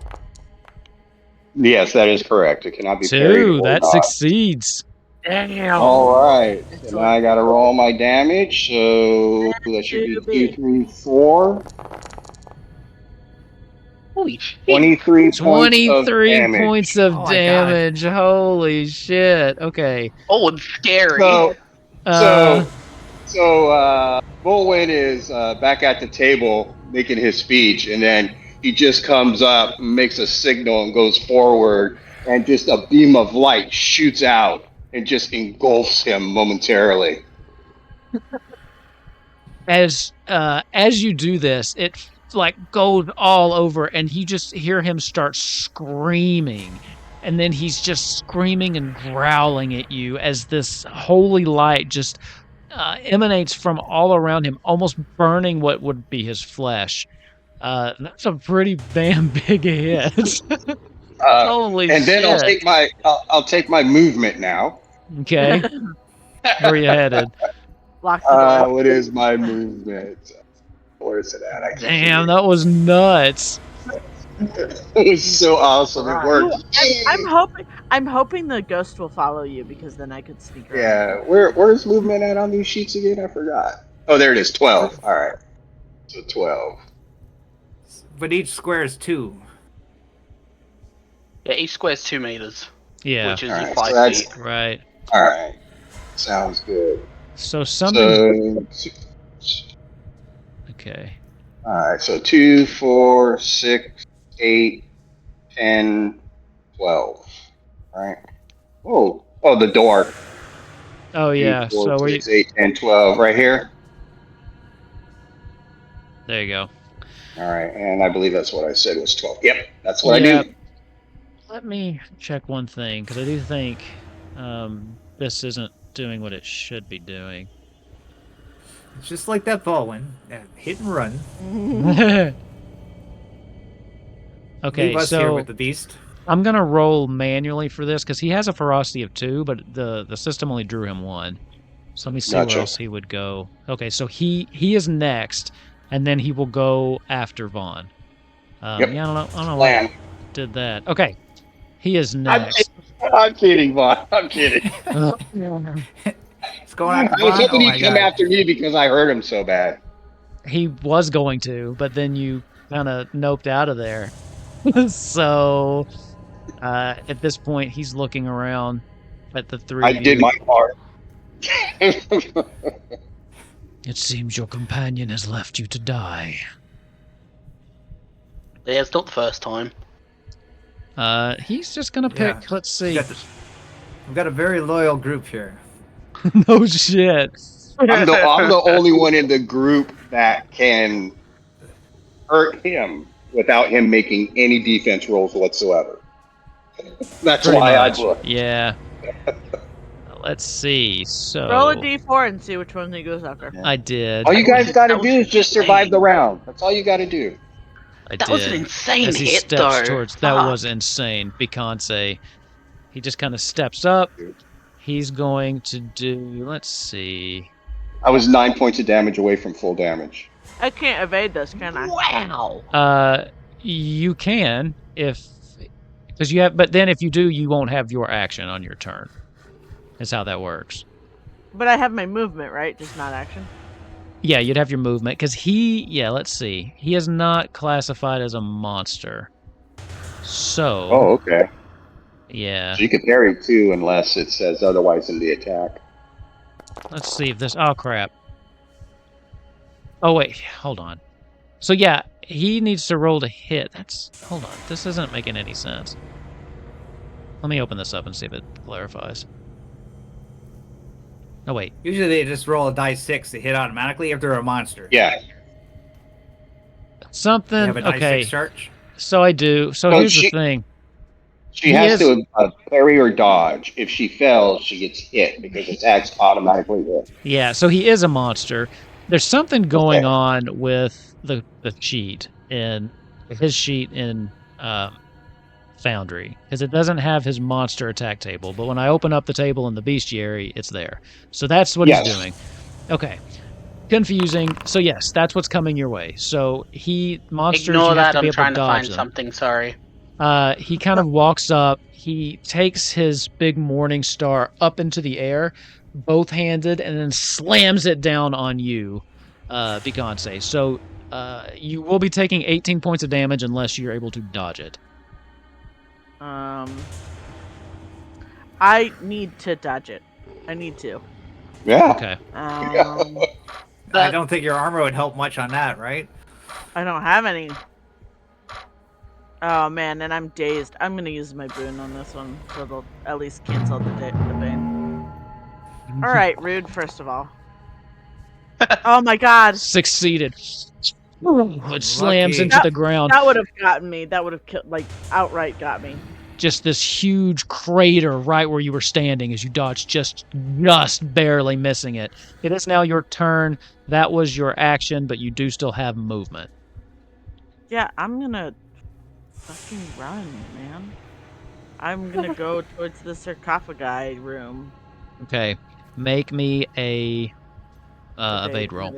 Yes, that is correct. It cannot be parried or that dodged. Succeeds. Damn. All right. So now I got to roll my damage. So that should be 2, 3, 4. Holy shit. 23 points of damage. Holy shit. Okay. Oh, it's scary. So Volwyn is back at the table making his speech, and then he just comes up, makes a signal, and goes forward, and just a beam of light shoots out and just engulfs him momentarily. As you do this, it goes all over, and you just hear him start screaming, and then he's just screaming and growling at you as this holy light just emanates from all around him, almost burning what would be his flesh. That's a pretty damn big hit. Holy shit! And then I'll take my movement now. Okay. Where are you headed? What is my movement? Where is it at? Damn, that was nuts. It was so awesome. It worked. I'm hoping the ghost will follow you, because then I could sneak around. Yeah. Where's movement at on these sheets again? I forgot. Oh, there it is. 12. All right. So 12. But each square is 2. Yeah, each square is 2 meters, Yeah, which is All your right. 5 So that's feet. right. all right. Sounds good. So something. So, Okay. all right. So 2, 4, 6, 8, 10, 12. All right. Oh, the door. Oh 2, yeah. 4, So were you? 6, 8, 10, 12. Right here. There you go. All right. And I believe that's what I said was 12. Yep. That's what I Yeah. do. Let me check one thing because I do think this isn't doing what it should be doing. It's just like that ballin'. Hit and run. Okay, Leave us here so with the beast. I'm gonna roll manually for this because he has a ferocity of 2, but the system only drew him 1. So let me see where Gotcha. else he would go. Okay, so he is next, and then he will go after Vaughn. Yep. Yeah, I don't know why Plan. it did that. Okay, he is I'm next. kidding, Vaughn. I'm kidding. It's going after I was Vaughn. hoping Oh my he'd come god. after me because I hurt him so bad. He was going to, but then you kind of noped out of there. So at this point, he's looking around at the 3 I of did you. my part. It seems your companion has left you to die. Yeah, it's not the first time. He's just gonna pick. Yeah. Let's see. We've got a very loyal group here. No shit. I'm the only one in the group that can hurt him without him making any defense rolls whatsoever. That's Pretty why much. I look. Yeah. Let's see. So Roll a d4 and see which one he goes after. I did. All you guys got to That do was is just survive the round. That's all you got to do. I That was an did. insane As he hit, steps though. towards that Fuck. was insane. Beyonce. He just kind of steps up. He's going to do. Let's see. I was 9 points of damage away from full damage. I can't evade this, can I? Wow. You can because you have, but then if you do, you won't have your action on your turn. That's how that works. But I have my movement, right? Just not action. Yeah, you'd have your movement because let's see. He is not classified as a monster. So. Oh, okay. Yeah. So you could parry too, unless it says otherwise in the attack. Let's see if this. Oh crap. Oh wait, hold on. So yeah, he needs to roll to hit. Hold on. This isn't making any sense. Let me open this up and see if it clarifies. Oh wait. Usually they just roll a die 6 to hit automatically if they're a monster. Yeah. Something. You have a die Okay. 6 charge? So I do. So here's the thing. She has to parry or dodge. If she fails, she gets hit because attacks automatically hit. Yeah, so he is a monster. There's something going on with the sheet in his sheet in Foundry, because it doesn't have his monster attack table. But when I open up the table in the bestiary, it's there. So that's what he's doing. Okay. Confusing. So yes, that's what's coming your way. So monsters. Ignore you have that. to be I'm able trying to to dodge find them. something. Sorry. He kind of walks up. He takes his big morning star up into the air, both-handed, and then slams it down on you, Beyonce. So you will be taking 18 points of damage unless you're able to dodge it. I need to dodge it. I need to. Yeah. Okay. I don't think your armor would help much on that, right? I don't have any. Oh man, and I'm dazed. I'm gonna use my boon on this one, so they'll at least cancel the bane. All right, rude. First of all. Oh my god. Succeeded. It slams Lucky. into the ground. That would have gotten me. That would have killed, outright got me. Just this huge crater right where you were standing as you dodged, just barely missing it. It is now your turn. That was your action, but you do still have movement. Yeah, I'm gonna fucking run, man. I'm gonna go towards the sarcophagi room. Okay. Make me a evade roll.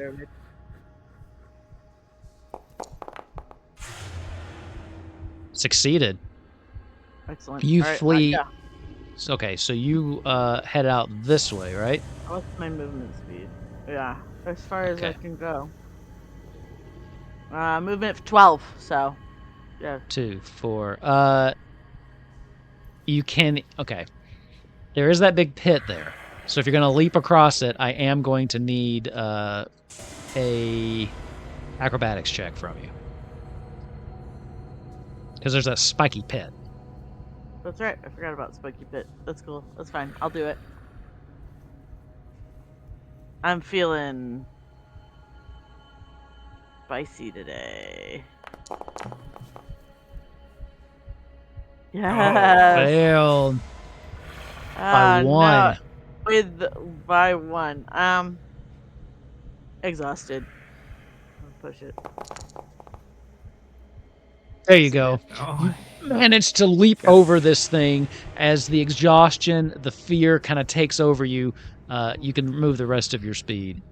Succeeded. Excellent. You All right, flee. yeah. Okay, so you head out this way, right? What's my movement speed? Yeah. as far as I Okay. can go. Movement of 12, so yeah. 2, 4. You can. Okay. There is that big pit there. So if you're going to leap across it, I am going to need a acrobatics check from you. Because there's that spiky pit. That's right. I forgot about Spiky Pit. That's cool. That's fine. I'll do it. I'm feeling spicy today. Yes. Failed by 1. No, by 1. Exhausted. I'll push it. There you go. Oh, Managed to leap over this thing as the exhaustion, the fear kind of takes over you. You can remove the rest of your speed.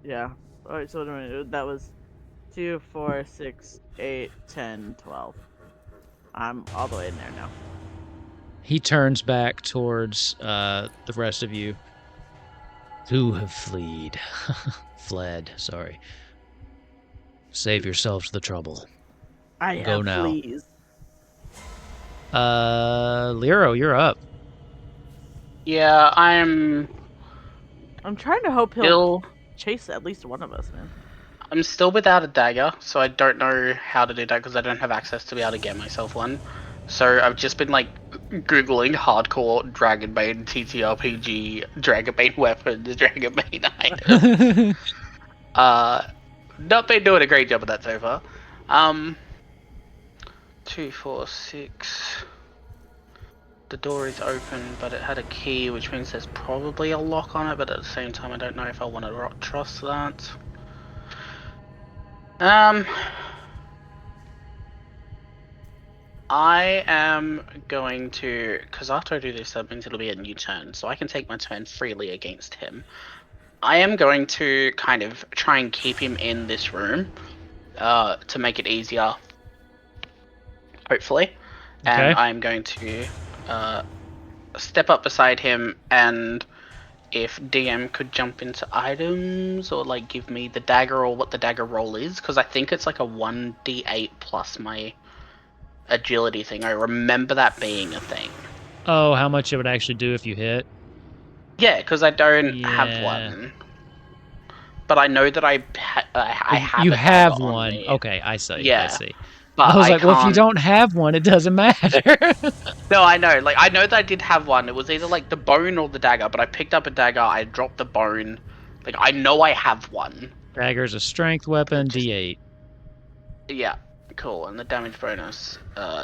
Yeah. All right. So that was 2, 4, 6, 8, 10, 12. I'm all the way in there now. He turns back towards the rest of you who have fled. Sorry. Save yourselves the trouble. I Go have now. fleas. Lero, you're up. Yeah, I'm trying to hope he'll still chase at least one of us, man. I'm still without a dagger, so I don't know how to do that because I don't have access to be able to get myself one. So I've just been like googling hardcore Dragonbane TTRPG Dragonbane weapons, Dragonbane items. Not been doing a great job of that so far. 2, 4, 6. The door is open, but it had a key, which means there's probably a lock on it. But at the same time, I don't know if I want to trust that. I am going to, because after I do this, that means it'll be a new turn, so I can take my turn freely against him. I am going to kind of try and keep him in this room, to make it easier, hopefully. And Okay. I'm going to step up beside him, and if DM could jump into items or like give me the dagger or what the dagger roll is, because I think it's like a 1d8 plus my agility thing. I remember that being a thing. Oh, how much it would actually do if you hit? Yeah, because I don't have Yeah. one. But I know that I have You a have dagger on one. me. Okay, I see. I Yeah. see. But I was I like, well, if you can't- don't have one, it doesn't matter. No, I know. Like, I know that I did have one. It was either like the bone or the dagger, but I picked up a dagger, I dropped the bone. Like, I know I have one. Dagger's a strength weapon, Just- D8. Yeah, cool. And the damage bonus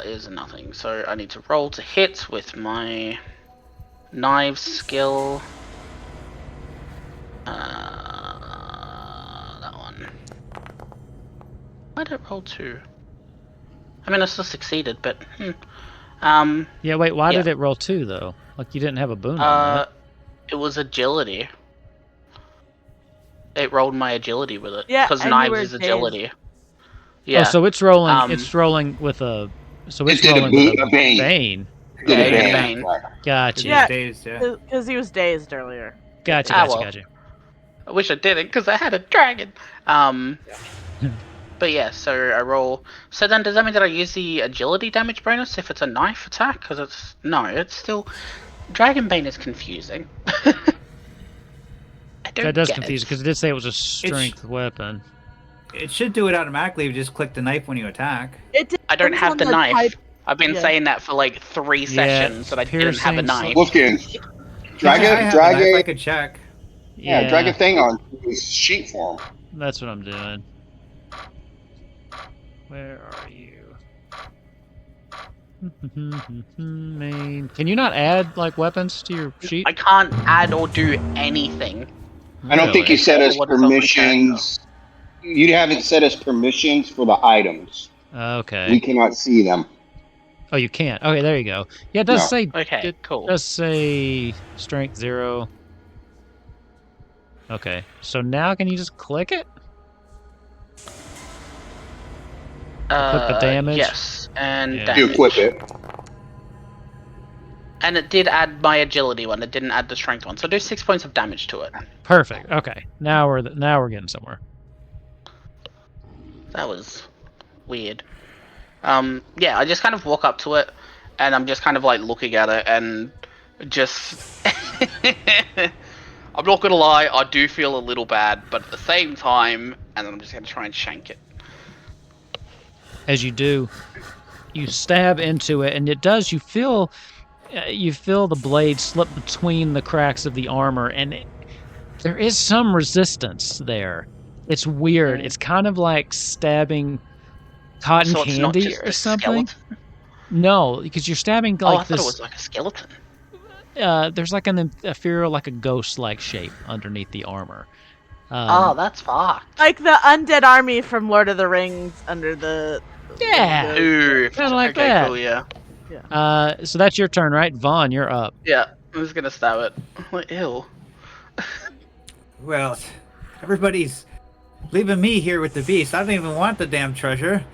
is nothing. So I need to roll to hit with my knife skill. That one. Why did it roll 2? I mean, I still succeeded, but Yeah, wait, why Yeah. did it roll 2, though? Like, you didn't have a boon on that. it was agility. It rolled my agility with it. Yeah, Because and you knives were is dazed. agility. Yeah. Oh, so it's rolling. Um, It's rolling with a. So It it's did rolling with a bane. bane. Did Yeah, a it did a bane. bane. Right. Gotcha. Yeah. dazed, yeah. Because he was dazed earlier. Gotcha. Ah, Gotcha. well. Gotcha. I wish I didn't, because I had a dragon. But yeah, so I roll. So then, does that mean that I use the agility damage bonus if it's a knife attack? Because it's no, it's still Dragonbane is confusing. I don't That does get confuse it. because it did say it was a strength weapon. It should do it automatically if you just click the knife when you attack. It I don't depends have on the knife. type. I've been Yeah. saying that for like 3 Yeah, sessions that I didn't have a piercing, knife. Looking. I Dragon, have a knife, I dragon, could check. yeah, dragon thing on his sheet form. That's what I'm doing. Where are you? Main. Can you not add like weapons to your sheet? I can't add or do anything. I don't think you Really? set us What is on my permissions. You haven't set us permissions for the items. Okay. We cannot see them. Oh, you can't. Okay, there you go. Yeah, it does No. say. Okay, It cool. does say strength 0. Okay, so now can you just click it? Click the damage? Yes, and Yeah. damage. You equip it. And it did add my agility one. It didn't add the strength one. So do 6 points of damage to it. Perfect. Okay. Now we're getting somewhere. That was weird. Yeah, I just kind of walk up to it, and I'm just kind of like looking at it, and just. I'm not gonna lie, I do feel a little bad, but at the same time, and then I'm just gonna try and shank it. As you do, you stab into it, and it does. You feel the blade slip between the cracks of the armor, and there is some resistance there. It's weird. It's kind of like stabbing cotton So it's not candy just or a something. skeleton? Oh, because you're stabbing I like thought it this. was like a skeleton. There's like an ethereal, like a ghost-like shape underneath the armor. Oh, that's fucked. Like the undead army from Lord of the Rings under the Yeah. the- Ooh, Kinda like okay, that. cool, yeah. So that's your turn, right? Vaughn, you're up. Yeah, I'm just gonna stab it. Like, ew. Well, everybody's leaving me here with the beast. I don't even want the damn treasure.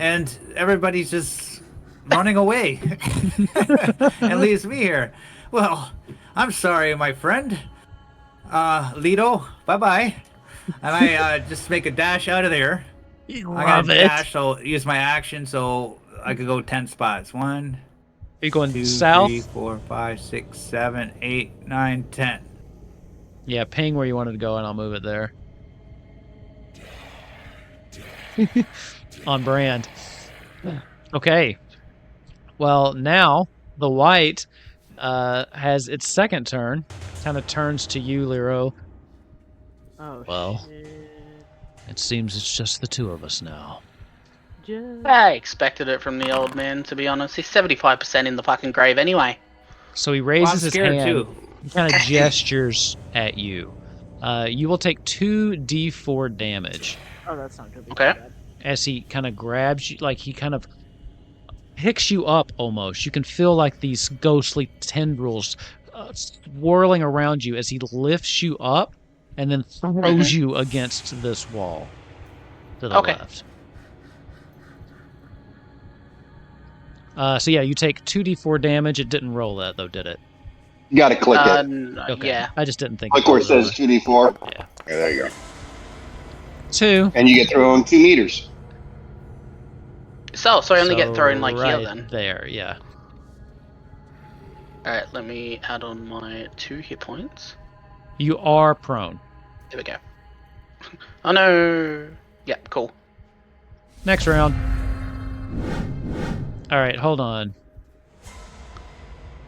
And everybody's just running away and leaves me here. Well, I'm sorry, my friend. Lido, bye-bye. And I just make a dash out of there. You I love gotta it. dash, so use my action so I could go 10 spots. 1, Are you going 2, south? 3, 4, 5, 6, 7, 8, 9, 10. Yeah, ping where you wanted to go, and I'll move it there. On brand. Okay. Well, now the wight has its second turn. Kind of turns to you, Lero. Oh, Well. shit. It seems it's just the two of us now. I expected it from the old man, to be honest. He's 75% in the fucking grave anyway. So he Well, raises I'm his scared hand. too. He kind of gestures at you. You will take 2d4 damage Oh, that's not gonna be Okay. too bad. as he kind of grabs you, like he kind of picks you up almost. You can feel like these ghostly tendrils swirling around you as he lifts you up and then throws you against this wall to the Okay. left. So yeah, you take 2d4 damage. It didn't roll that though, did it? You got to click it. Okay. Yeah. I just didn't think. Click it where it rolled says over. 2d4. Yeah. Yeah, there you go. 2. And you get thrown 2 meters. So I only get thrown like right here then. there, yeah. Alright, let me add on my 2 hit points. You are prone. There we go. Oh no! Yep, cool. Next round. All right, hold on.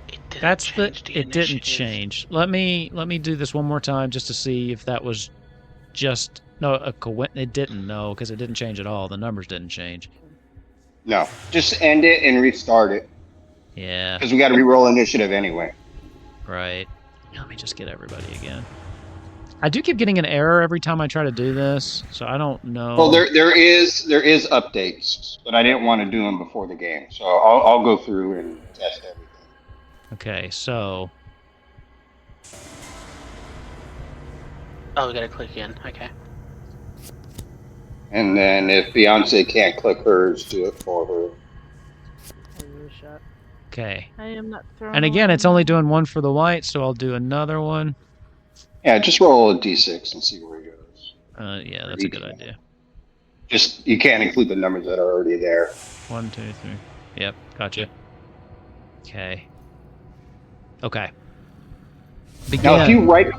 It didn't That's change the it didn't initiative. change. Let me do this one more time just to see if that was just it didn't, no, because it didn't change at all. The numbers didn't change. No, just end it and restart it. Yeah, Because we got to re-roll initiative anyway. right. Let me just get everybody again. I do keep getting an error every time I try to do this, so I don't know. Well, there is updates, but I didn't want to do them before the game, so I'll go through and test everything. Okay, so Oh, we gotta click in. Okay. And then if Beyonce can't click hers, do it for her. I'll give it a shot. okay. I am not throwing. And again, it's only away doing one for the white, so I'll do another one. Yeah, just roll a d6 and see where it goes. Yeah, that's a good idea. Just you can't include the numbers that are already there. 1, 2, 3. Yep, gotcha. Okay. Okay. Begin. Now, if you right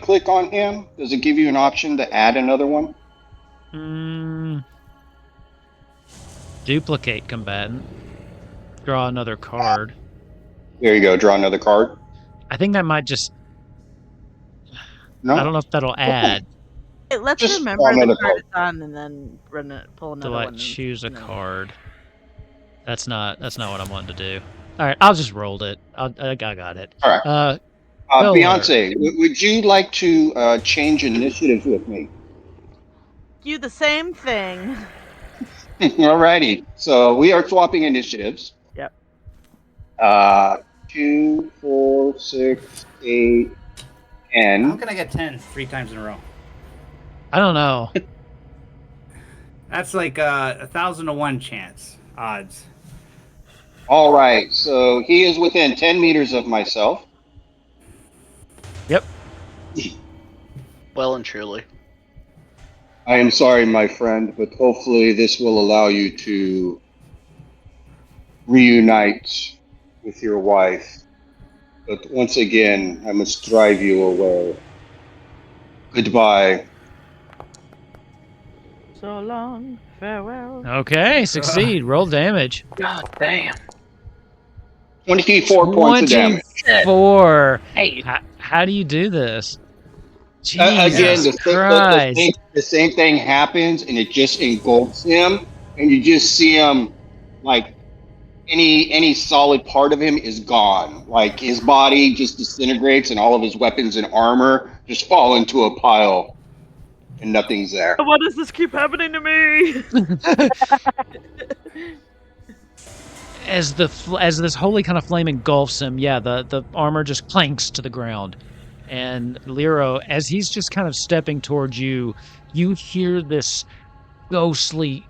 click on him, does it give you an option to add another one? Duplicate combatant. Draw another card. There you go. Draw another card. I think that might just. No. I don't know if that'll add. Hey, let's Just remember draw the another card it's on and then pull another Do I one. choose a no. card? That's not what I'm wanting to do. All right, I'll just roll it. I got it. All right. Miller. Beyonce, would you like to change initiatives with me? Do the same thing. Alrighty. So we are swapping initiatives. Yep. 2, 4, 6, 8, How 10. can I get 10 3 times in a row? I don't know. That's like 1,000 to 1 chance odds. All right, so he is within 10 meters of myself. Yep. Well and truly. I am sorry, my friend, but hopefully this will allow you to reunite with your wife. But once again, I must drive you away. Goodbye. So long, farewell. Okay, succeed. Roll damage. God damn. 24 points of damage. 24. Hey. How do you do this? Again, Jesus Christ. the same thing happens, and it just engulfs him, and you just see him like any solid part of him is gone. Like his body just disintegrates, and all of his weapons and armor just fall into a pile, and nothing's there. Why does this keep happening to me? As this holy kind of flame engulfs him, yeah, the armor just clanks to the ground. And Lero, as he's just kind of stepping towards you, you hear this ghostly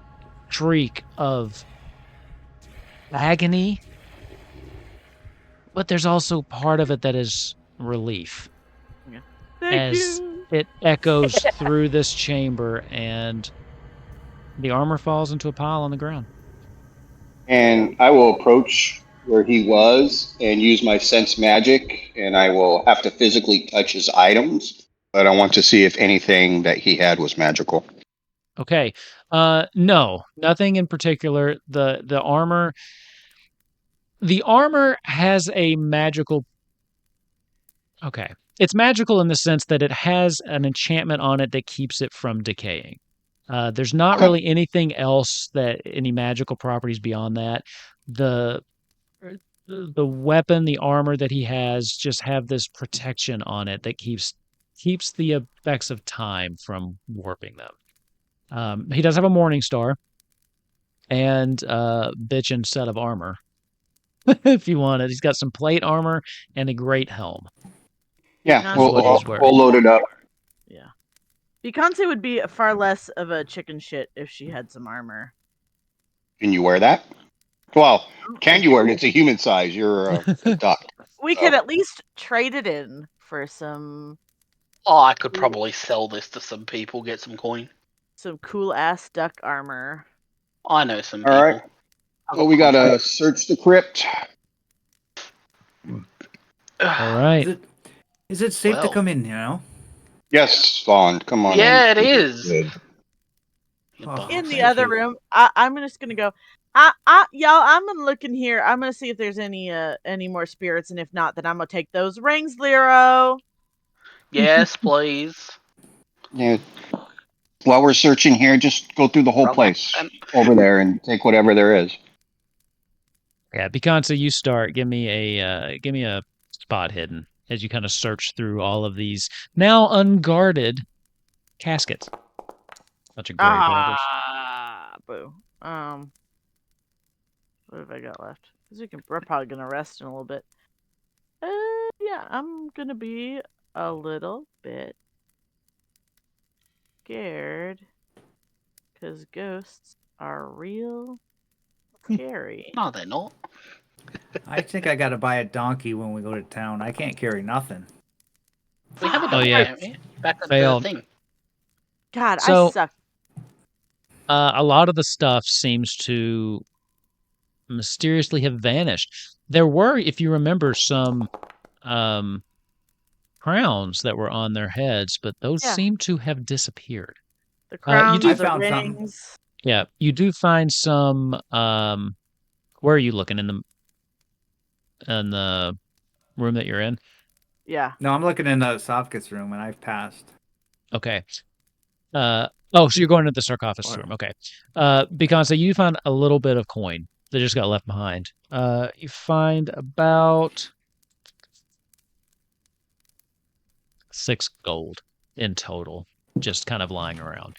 shriek of agony, but there's also part of it that is relief. Thank as you. it echoes through this chamber, and the armor falls into a pile on the ground. And I will approach where he was and use my sense magic, and I will have to physically touch his items, but I want to see if anything that he had was magical. Okay. No, nothing in particular. The armor has a magical. Okay. It's magical in the sense that it has an enchantment on it that keeps it from decaying. There's not Okay. really anything else any magical properties beyond that. The weapon, the armor that he has just have this protection on it that keeps the effects of time from warping them. He does have a morning star and bitchin' set of armor. If you want it. He's got some plate armor and a great helm. Yeah, That's we'll, what he's we'll, wearing. we'll load it up. Yeah. Beyonce would be far less of a chicken shit if she had some armor. Can you wear that? Well, can you wear it? It's a human size. You're a duck. We could at least trade it in for some Oh, I could probably sell this to some people, get some coin. cool ass duck armor. I know some All right. people. Well, we gotta search the crypt. All right. Is it safe to Well. come in now? Yes, Vaughn, come on. Yeah, in. it is. Good. Oh, In the thank other you. room, I'm just gonna go. Y'all, I'm gonna look in here. I'm gonna see if there's any more spirits, and if not, then I'm gonna take those rings, Lero. Yes, please. Yeah. While we're searching here, just go through the whole place over there and take whatever there is. Yeah, Picanza, you start. Give me a spot hidden as you kind of search through all of these now unguarded caskets. Bunch of grave robbers. Boo. What have I got left? Because we're probably gonna rest in a little bit. Yeah, I'm gonna be a little bit scared because ghosts are real scary. No, they're not. I think I gotta buy a donkey when we go to town. I can't carry nothing. We have a Oh, donkey, yeah. haven't we? Back at the Failed. thing. God, I So- suck. A lot of the stuff seems to mysteriously have vanished. There were, if you remember, some crowns that were on their heads, but those Yeah. seem to have disappeared. The crowns, do- I the found something. rings. Yeah, you do find some. Where are you looking in the room that you're in? Yeah. No, I'm looking in the Sofket's room, and I've passed. Okay. So you're going to the sarcophagus room. Okay. Because you find a little bit of coin that just got left behind. You find about 6 gold in total, just kind of lying around.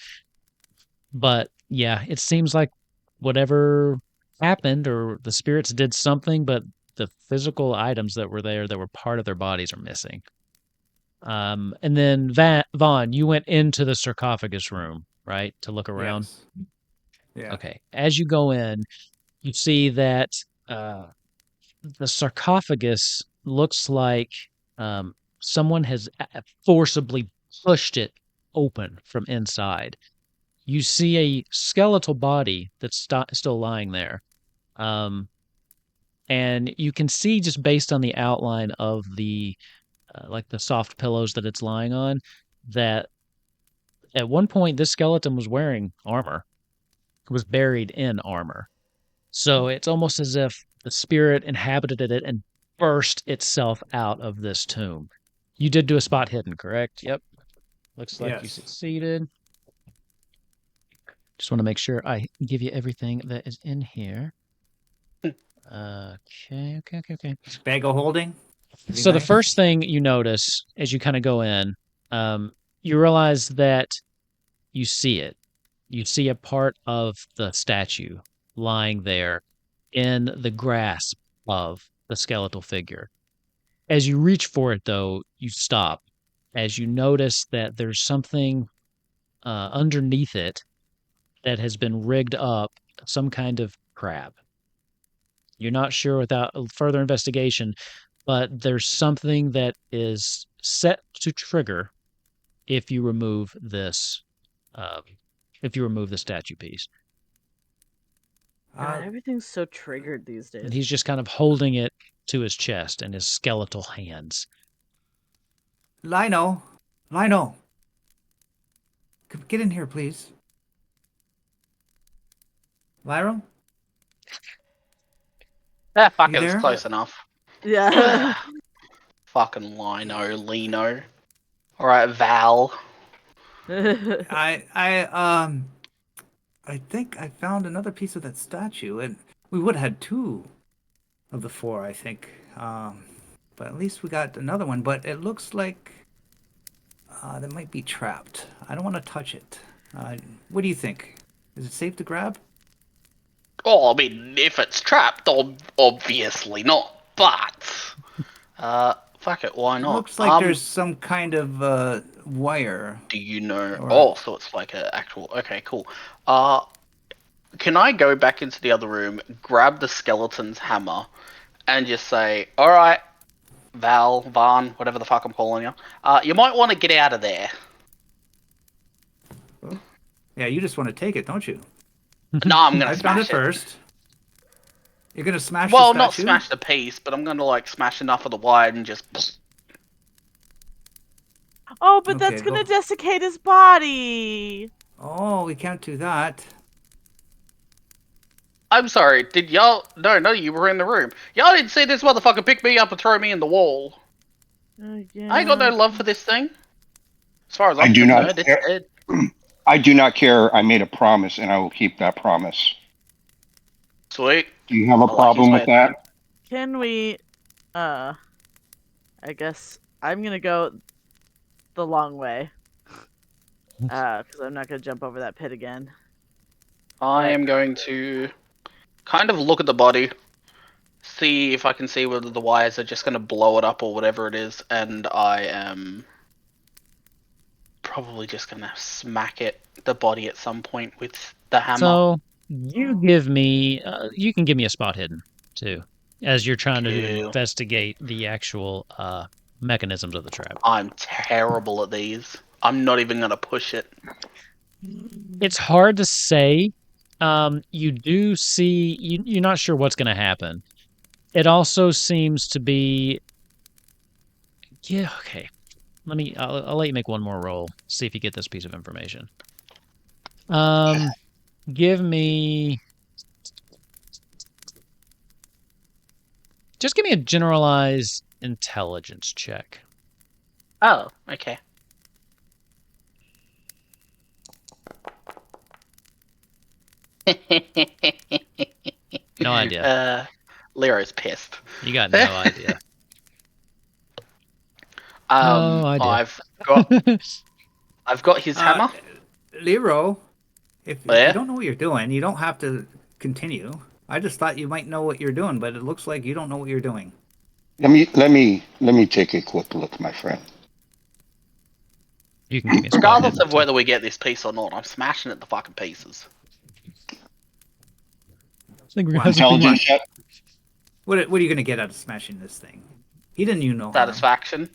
But yeah, it seems like whatever happened, or the spirits did something, but the physical items that were there that were part of their bodies are missing. And then Vaughn, you went into the sarcophagus room, right, to look around? Yes. Yeah. Okay. As you go in, you see that the sarcophagus looks like someone has forcibly pushed it open from inside. You see a skeletal body that's still lying there. And you can see just based on the outline of the like the soft pillows that it's lying on that at one point this skeleton was wearing armor, was buried in armor. So it's almost as if the spirit inhabited it and burst itself out of this tomb. You did do a spot hidden, correct? Yep. Looks like you Yes. succeeded. Just want to make sure I give you everything that is in here. Okay. Bag of holding. So the nice. first thing you notice as you kind of go in, you realize that you see it. You see a part of the statue lying there in the grasp of the skeletal figure. As you reach for it, though, you stop as you notice that there's something underneath it that has been rigged up, some kind of crab. You're not sure without further investigation, but there's something that is set to trigger if you remove this, if you remove the statue piece. God, everything's so triggered these days. And he's just kind of holding it to his chest in his skeletal hands. Lino, get in here, please. Lyro? Fuck You it, it's there? close enough. Yeah. Fucking Lino. Alright, Val. I think I found another piece of that statue, and we would have had 2 of the 4, I think. But at least we got another one. But it looks like that might be trapped. I don't want to touch it. What do you think? Is it safe to grab? Oh, I mean, if it's trapped, obviously not. But, fuck it, why It not? looks like there's some kind of wire. Do you know? Or- Oh, so it's like an actual. Okay, cool. Can I go back into the other room, grab the skeleton's hammer, and just say, "All right, Van, whatever the fuck I'm calling you, you might want to get out of there." Yeah, you just want to take it, don't you? No, I'm gonna I smash found it first. You're gonna smash Well, the not statue? smash the piece, but I'm gonna like smash enough of the wire and just. Oh, but Okay, that's gonna go. desiccate his body. Oh, we can't do that. I'm sorry. Did y'all? No, you were in the room. Y'all didn't see this motherfucker pick me up and throw me in the wall. Yeah. I ain't got no love for this thing. As far as I I'm do not concerned, it's care. dead. I do not care. I made a promise, and I will keep that promise. Sweet. Do you have a I like problem his with way. that? Can we, I guess I'm gonna go the long way. Because I'm not gonna jump over that pit again. I am going to kind of look at the body, see if I can see whether the wires are just going to blow it up or whatever it is, and I am probably just going to smack the body at some point with the hammer. So you give me, you can give me a spot hidden too, as you're trying to Cool. investigate the actual mechanisms of the trap. I'm terrible at these. I'm not even going to push it. It's hard to say. You do see, you're not sure what's going to happen. It also seems to be, yeah, okay. I'll let you make one more roll. See if you get this piece of information. Give me, just give me a generalized intelligence check. Oh, okay. No idea. Lero's pissed. You got no idea. No idea. I've got his hammer. Lero, if Yeah? you don't know what you're doing, you don't have to continue. I just thought you might know what you're doing, but it looks like you don't know what you're doing. Let me take a quick look, my friend. You can give me a spot Regardless hidden, of whether we get this piece or not, I'm smashing it to fucking pieces. I think we're Intelligence check. What are you gonna get out of smashing this thing? He didn't you no harm. Satisfaction.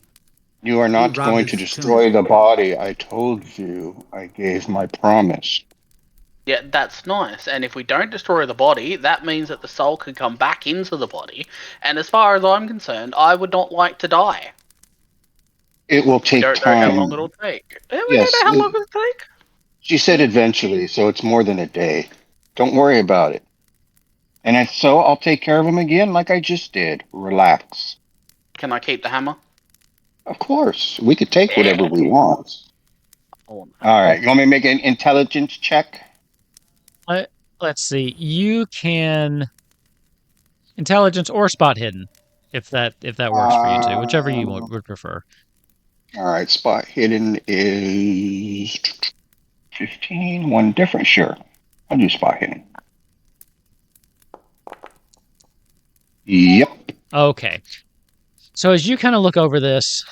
You are not robbed going to his destroy tomb. the body. I told you. I gave my promise. Yeah, that's nice. And if we don't destroy the body, that means that the soul can come back into the body. And as far as I'm concerned, I would not like to die. It will We take don't know how long time. it'll take. We don't Yes, know how long it'll take. she said eventually, so it's more than a day. Don't worry about it. And if so, I'll take care of him again like I just did. Relax. Can I keep the hammer? Of course. We could take whatever we want. Oh, All right. You want me to make an intelligence check? Let's see. You can intelligence or spot hidden, if that works for you too, whichever you would prefer. All right. Spot hidden is 15. One different. Sure. I'll do spot hidden. Yep. Okay. So as you kind of look over this,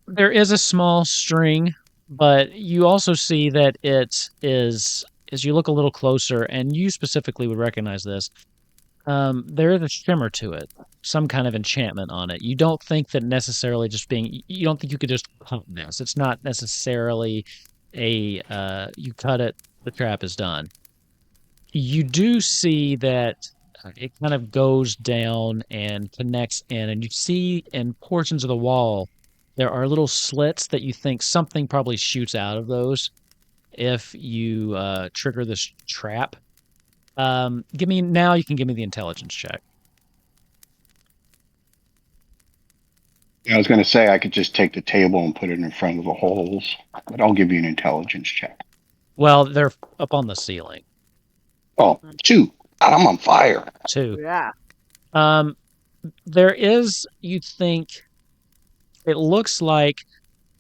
there is a small string, but you also see that it is, as you look a little closer, and you specifically would recognize this, there is a shimmer to it, some kind of enchantment on it. You don't think that necessarily you don't think you could just cut this. It's not necessarily you cut it, the trap is done. You do see that it kind of goes down and connects in, and you see in portions of the wall there are little slits that you think something probably shoots out of those if you trigger this trap. You can give me the intelligence check. I was going to say I could just take the table and put it in front of the holes, but I'll give you an intelligence check. Well, they're up on the ceiling. Oh, 2. I'm on fire. 2. Yeah. There is, you'd think, it looks like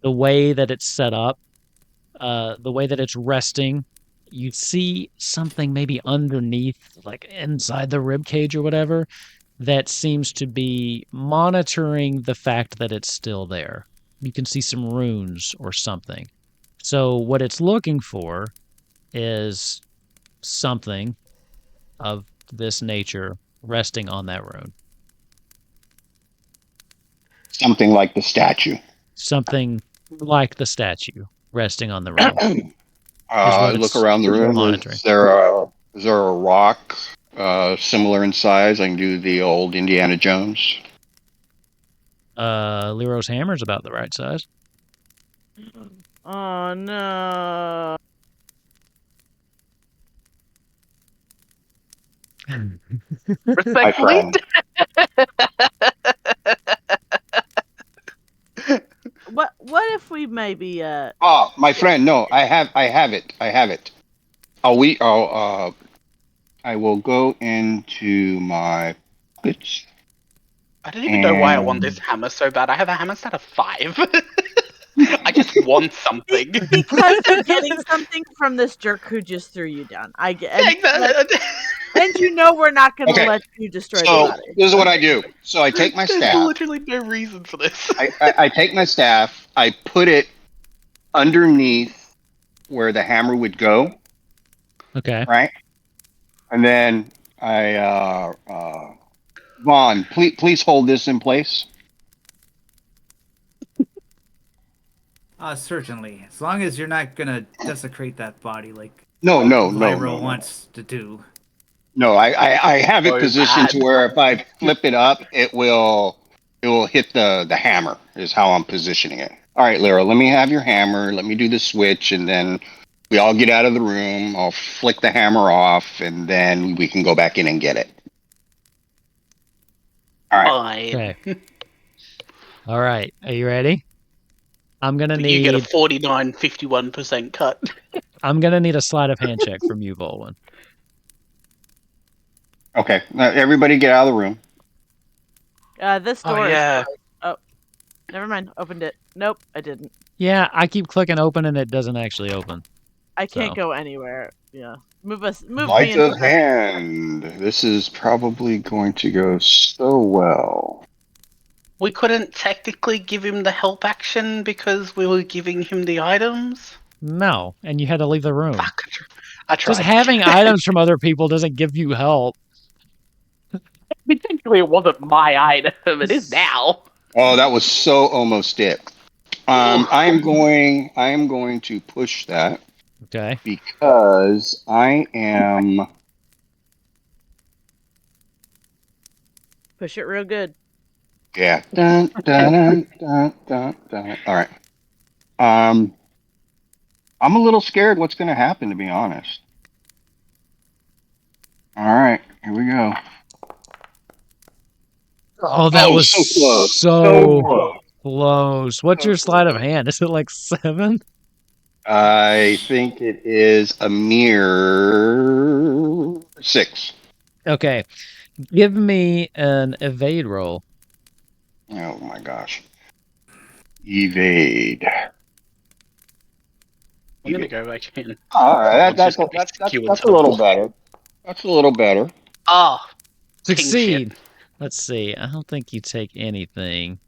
the way that it's set up, the way that it's resting, you see something maybe underneath, like inside the rib cage or whatever, that seems to be monitoring the fact that it's still there. You can see some runes or something. So what it's looking for is something of this nature resting on that rune. Something like the statue. Something like the statue resting on the rune. Look around the room. monitoring. Is there a rock similar in size? I can do the old Indiana Jones. Leroy's hammer's about the right size. Oh no. My Respectfully, friend. What if we maybe Oh, my friend. No, I have it. I will go into my pockets. I don't even know why I want this hammer so bad. I have a hammer set of 5. I just want something. because you're getting something from this jerk who just threw you down. Exactly. And you know we're not going to Okay. let you destroy the So body. this is what I do. So I take my There's staff. literally no reason for this. I take my staff. I put it underneath where the hammer would go. Okay. Right. And then Vaughn, please hold this in place. Certainly. As long as you're not gonna desecrate that body like No. Lyra wants to do. No, I have it So positioned bad. to where if I flip it up, it will hit the hammer. Is how I'm positioning it. All right, Lyra, let me have your hammer. Let me do the switch, and then we all get out of the room. I'll flick the hammer off, and then we can go back in and get it. All right. Fine. Okay. All right. Are you ready? I'm gonna But need. you get a 49-51% cut. I'm gonna need a sleight of hand check from you, Bolwin. Okay. Now everybody get out of the room. This Oh, door yeah. is closed. Oh, never mind. Opened it. Nope, I didn't. Yeah, I keep clicking open and it doesn't actually open. I can't So. go anywhere. Yeah. Move me Light into of hand. This is probably going to go so well. We couldn't technically give him the help action because we were giving him the items. No, and you had to leave the room. Fuck. I tried. Just having items from other people doesn't give you help. Technically, it wasn't my item. It is now. Oh, that was so almost it. I am going to push that Okay. because I am. Push it real good. Yeah. Dun, dun, dun, dun, dun, dun. All right. I'm a little scared what's going to happen, to be honest. All right, here we go. Oh, that was so close. so close. close. What's your sleight of hand? Is it like 7? I think it is a mere 6. Okay. Give me an evade roll. Oh my gosh. Evade. I'm gonna go back in. All right, Let's just that's skew a into the little wall. better. That's a little better. Oh, king Succeed. shit. Let's see. I don't think you take anything.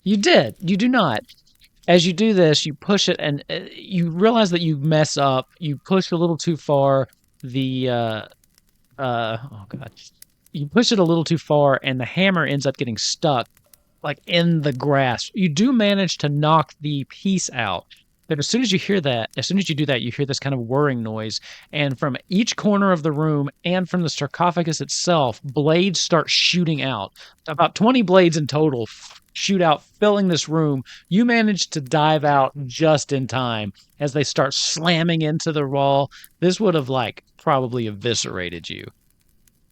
You did. You do not. As you do this, you push it and you realize that you mess up. You push a little too far. The oh god. You push it a little too far and the hammer ends up getting stuck like in the grass. You do manage to knock the piece out. But as soon as you hear that, as soon as you do that, you hear this kind of whirring noise. And from each corner of the room and from the sarcophagus itself, blades start shooting out. About 20 blades in total shoot out, filling this room. You manage to dive out just in time as they start slamming into the wall. This would have, like, probably eviscerated you.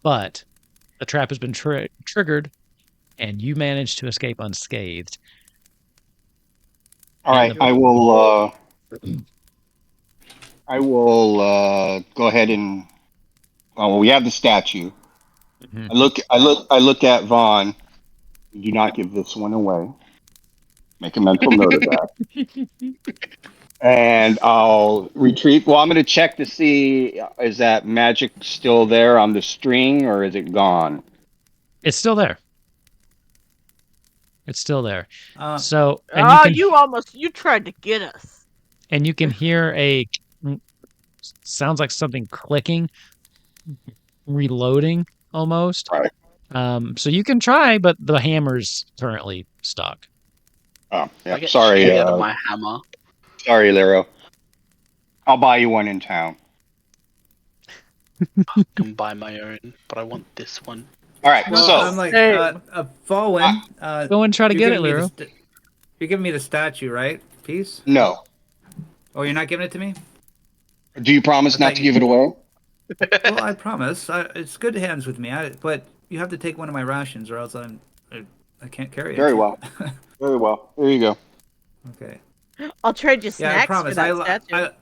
But the trap has been triggered, and you manage to escape unscathed. All right, I will. I will go ahead and. Oh, well, we have the statue. Mhm. I look at Vaughn. Do not give this one away. Make a mental note of that. And I'll retreat. Well, I'm going to check to see is that magic still there on the string or is it gone? It's still there. It's still there. Uh, So, and You tried to get us. you can hear sounds like something clicking, reloading almost. Right. So you can try, but the hammer's currently stuck. Oh, yeah. I get Sorry. shit out of my hammer. Sorry, Lero. I'll buy you one in town. I can buy my own, but I want this one. All right. well, so I'm like, Hey. Fallen. Go and try to you're get it, giving me Lero. you're giving me the statue, right? Piece? no. Oh, you're not giving it to me? Do you promise I not thought to you- give it away? Well, I promise. It's good hands with me. But you have to take one of my rations, or else I can't carry it. Very well. Very well. There you go. Okay. I'll trade you Yeah, I snacks promise. for that statue.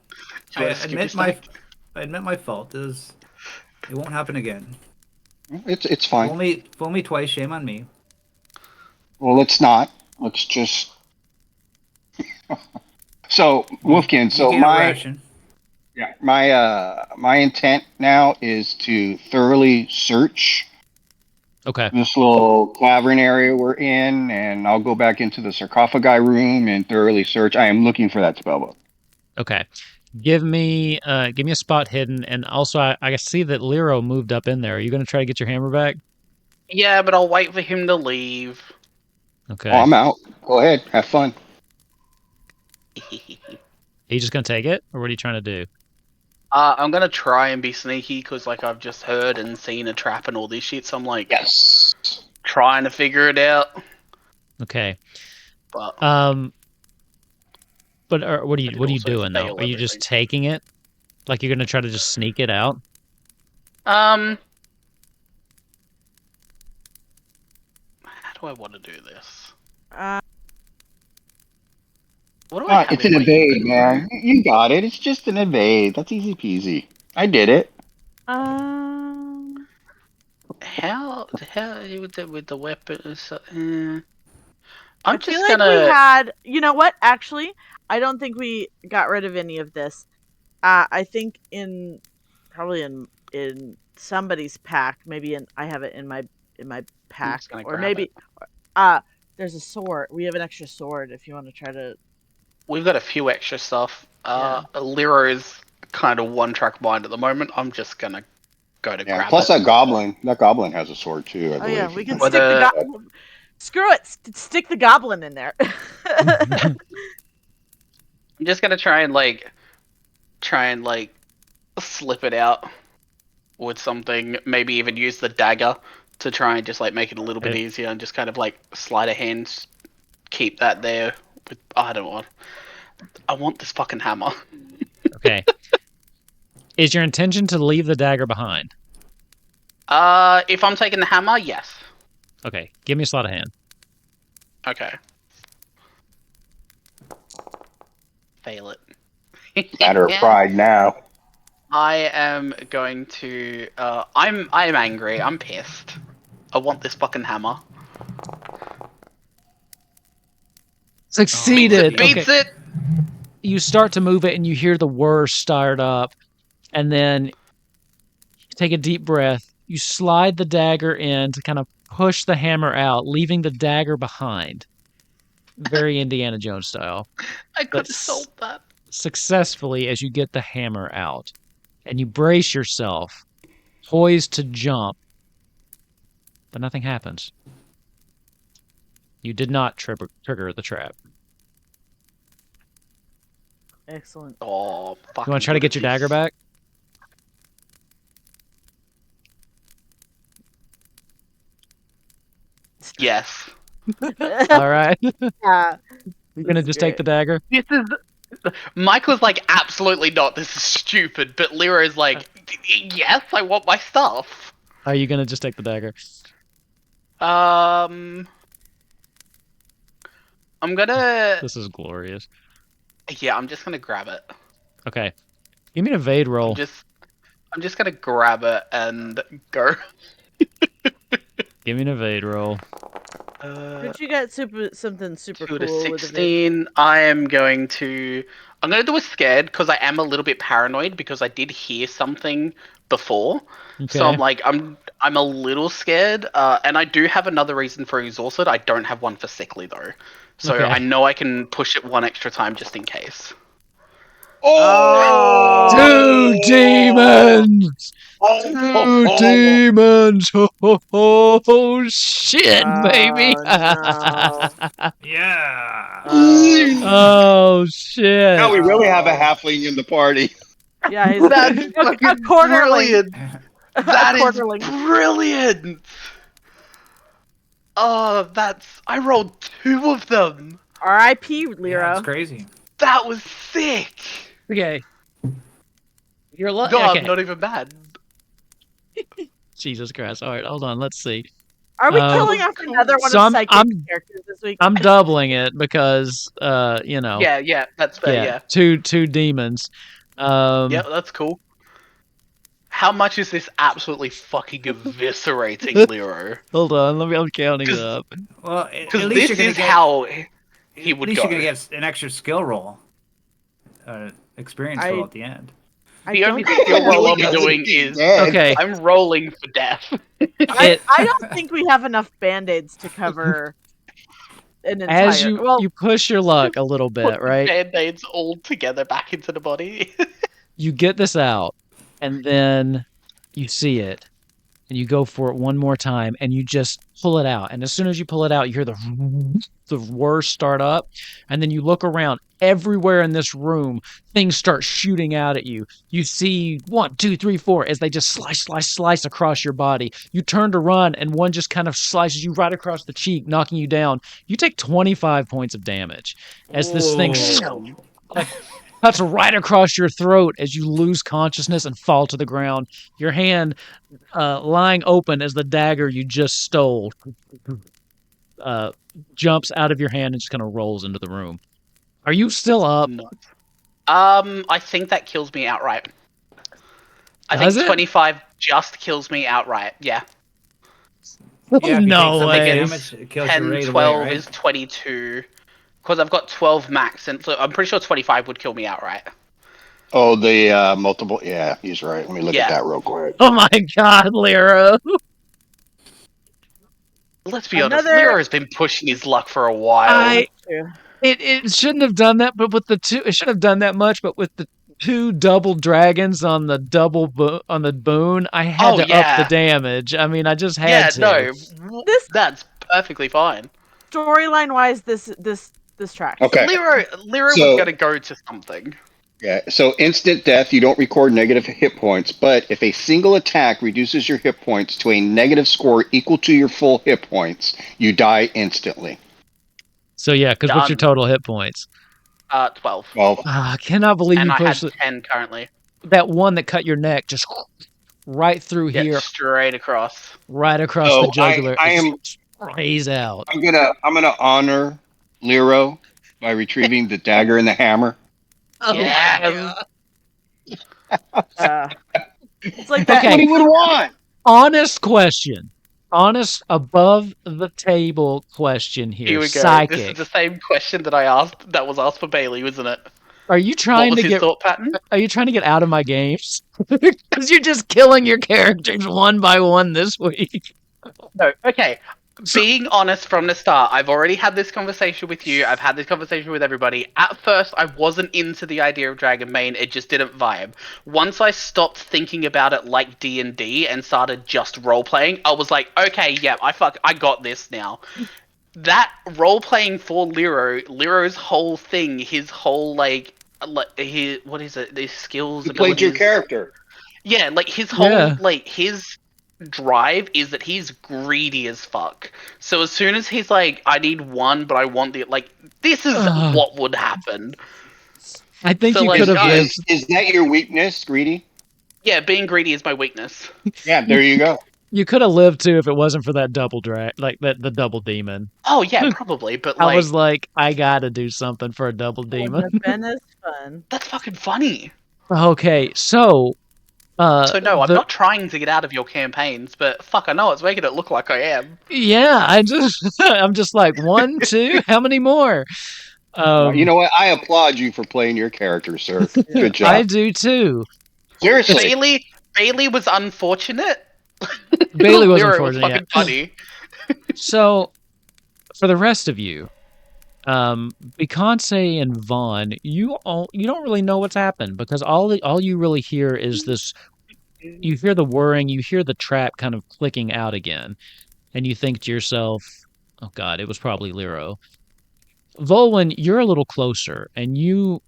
Do I skip your I admit my fault. It won't happen again. It's fine. Fool me twice. Shame on me. Well, let's not. Let's just. So, Wolfkin. You So get a ration. my intent now is to thoroughly search Okay. this little cavern area we're in, and I'll go back into the sarcophagi room and thoroughly search. I am looking for that spellbook. Okay. Give me a spot hidden, and also I see that Lero moved up in there. Are you going to try to get your hammer back? Yeah, but I'll wait for him to leave. Okay. Oh, I'm out. Go ahead. Have fun. Are you just going to take it, or what are you trying to do? I'm gonna try and be sneaky because, like, I've just heard and seen a trap and all this shit. So I'm like, Yes. trying to figure it out. Okay. But But what are you could also doing though? fail Are you just everything. taking it? Like you're going to try to just sneak it out? how do I want to do this? What do I have It's in an my evade, inventory? man. You got it. It's just an evade. That's easy peasy. I did it. How with the weapons? I I'm feel just like gonna. we had. You know what? Actually, I don't think we got rid of any of this. I think probably in somebody's pack. Maybe I have it in my pack, just gonna or grab maybe there's a sword. We have an extra sword if you want to try to. We've got a few extra stuff. Yeah. Lyra is kind of one track mind at the moment. I'm just gonna go to Yeah. grab Plus it. that goblin has a sword too. I Oh believe. yeah, we can Or stick the the- goblin. Screw it, stick the goblin in there. I'm just gonna try and slip it out with something. Maybe even use the dagger to try and just like make it a little bit easier, and just kind of like sleight of hand, keep that there. With I don't know. I want this fucking hammer. Okay. Is your intention to leave the dagger behind? If I'm taking the hammer, yes. Okay. Give me a sleight of hand. Okay. Fail it. Matter of pride now. I am going to. I'm angry. I'm pissed. I want this fucking hammer. Succeeded. Beats Okay. it. You start to move it and you hear the whir start up, and then you take a deep breath. You slide the dagger in to kind of push the hammer out, leaving the dagger behind. Very Indiana Jones style. I But could have sold that. successfully as you get the hammer out, and you brace yourself, poised to jump, but nothing happens. You did not trigger the trap. Excellent. Oh, fuck. You want to try to get your dagger back? Yes. All right. Yeah. You're going to just take the dagger? This is. Mike was like, absolutely not. This is stupid. But Lyra's like, yes, I want my stuff. Are you going to just take the dagger? I'm gonna. This is glorious. Yeah, I'm just gonna grab it. Okay. Give me an evade roll. I'm just gonna grab it and go. Give me an evade roll. But you got something super 2 cool to with it. 16. I'm gonna do a scared because I am a little bit paranoid because I did hear something before. Okay. So I'm like, I'm a little scared. And I do have another reason for exhausted. I don't have one for sickly though. So Okay. I know I can push it one extra time just in case. Two demons! Two demons! Oh, shit, baby! No. Yeah. Oh, shit. Now we really have a halfling in the party. Yeah, he's That's a fucking quarterling. brilliant. That is quarterling. brilliant. Oh, I rolled 2 of them. R.I.P. Yeah, Lyra. it's crazy. That was sick. Okay. You're lucky. No, Okay. I'm not even mad. Jesus Christ. All right, hold on. Let's see. Are we Um, killing off another one so of I'm- psychic I'm- characters this week? I'm doubling it because, you know. Yeah, that's fair. Yeah, two demons. yeah, that's cool. How much is this absolutely fucking eviscerating Lero? Hold on. I'm counting it 'Cause- up. Well, at Because least this you're gonna is get, how he at would least go. you're gonna get an extra skill roll, experience roll at the end. The only don't skill roll I'll be Doesn't doing he is dead? Okay. I'm rolling for death. I don't think we have enough band-aids to cover an entire... As you push your luck a little bit, Put right? the band-aids all together back into the body. You get this out, and then you see it, and you go for it one more time, and you just pull it out. And as soon as you pull it out, you hear the whir start up, and then you look around. Everywhere in this room, things start shooting out at you. You see 1, 2, 3, 4 as they just slice across your body. You turn to run, and one just kind of slices you right across the cheek, knocking you down. You take 25 points of damage as this thing cuts right across your throat as you lose consciousness and fall to the ground. Your hand lying open as the dagger you just stole jumps out of your hand and just kind of rolls into the room. Are you still up? No. I think that kills me outright. I Does think it? 25 just kills me outright. Yeah. Yeah, if you take No some way. damage, it kills 10, you right 12 away, right? is 22. Because I've got 12 max, and so I'm pretty sure 25 would kill me outright. Oh, the multiple. Yeah, he's right. Let me look Yeah. at that real quick. Oh my God, Lyra. Let's be honest, Another- Lyra has been pushing his luck for a while. It shouldn't have done that, but with the two, it shouldn't have done that much, but with the 2 double dragons on the on the boon, I had Oh, to up the yeah. damage. I mean, I just Yeah, had to. no, This that's perfectly fine. storyline wise, this tracks. Okay. Lyro was So- gonna go to something. Yeah, so instant death, you don't record negative hit points, but if a single attack reduces your hit points to a negative score equal to your full hit points, you die instantly. So yeah, because what's your Done. total hit points? 12. Well, I cannot believe And you I had pushed 10 currently. that one that cut your neck just right through Yeah, here, straight across. right across So the jugular. I It am- sprays out. I'm gonna honor Lero by retrieving the dagger and the hammer. Oh, Yeah. It's like That's that. what he would want. Honest question. Honest above the table question here. Here we go. Psychic. This is the same question that was asked for Bailey, wasn't it? Are you What trying was to his get thought pattern? Are you trying to get out of my games? Because you're just killing your characters one by one this week. No, okay. So- Being honest from the start, I've already had this conversation with you. I've had this conversation with everybody. At first, I wasn't into the idea of Dragonbane. It just didn't vibe. Once I stopped thinking about it like D&D and started just role playing, I was like, okay, yeah, I got this now. That role playing for Lero's whole thing, his whole his what is it? His skills, You played your abilities. character. Yeah, like his whole Yeah. his drive is that he's greedy as fuck. So as soon as he's like, I need one, but I want the this is Ugh. what would happen. I think So, you like, could have guys- lived. Is that your weakness, greedy? Yeah, being greedy is my weakness. Yeah, there you go. You could have lived too if it wasn't for that double drag, like the double demon. Oh yeah, probably, but I like was like, I gotta do something for a double demon. Wouldn't have been as fun. that's fucking funny. Okay, so So no, I'm the- not trying to get out of your campaigns, but fuck, I know it's making it look like I am. Yeah, I'm just like 1, 2, how many more? You know what? I applaud you for playing your character, sir. Good job. I do too. Seriously. Bailey was unfortunate. Bailey was Lyra unfortunate. fucking Yeah. funny. So, for the rest of you, Beyonce and Vaughn, you don't really know what's happened because all you really hear is this. You hear the whirring, you hear the trap kind of clicking out again, and you think to yourself, "Oh God, it was probably Lero." Volwyn, you're a little closer, and you.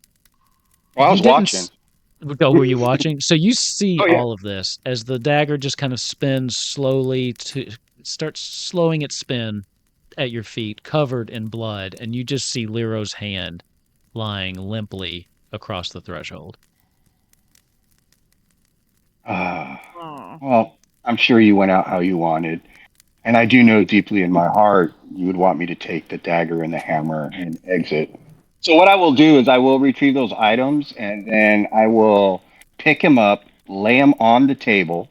Well, I was you didn't watching. Oh, were you watching? So you see Oh, yeah. all of this as the dagger just kind of spins slowly starts slowing its spin at your feet, covered in blood, and you just see Lero's hand lying limply across the threshold. Oh. Well, I'm sure you went out how you wanted. And I do know deeply in my heart you would want me to take the dagger and the hammer and exit. So what I will do is I will retrieve those items and then I will pick him up, lay him on the table,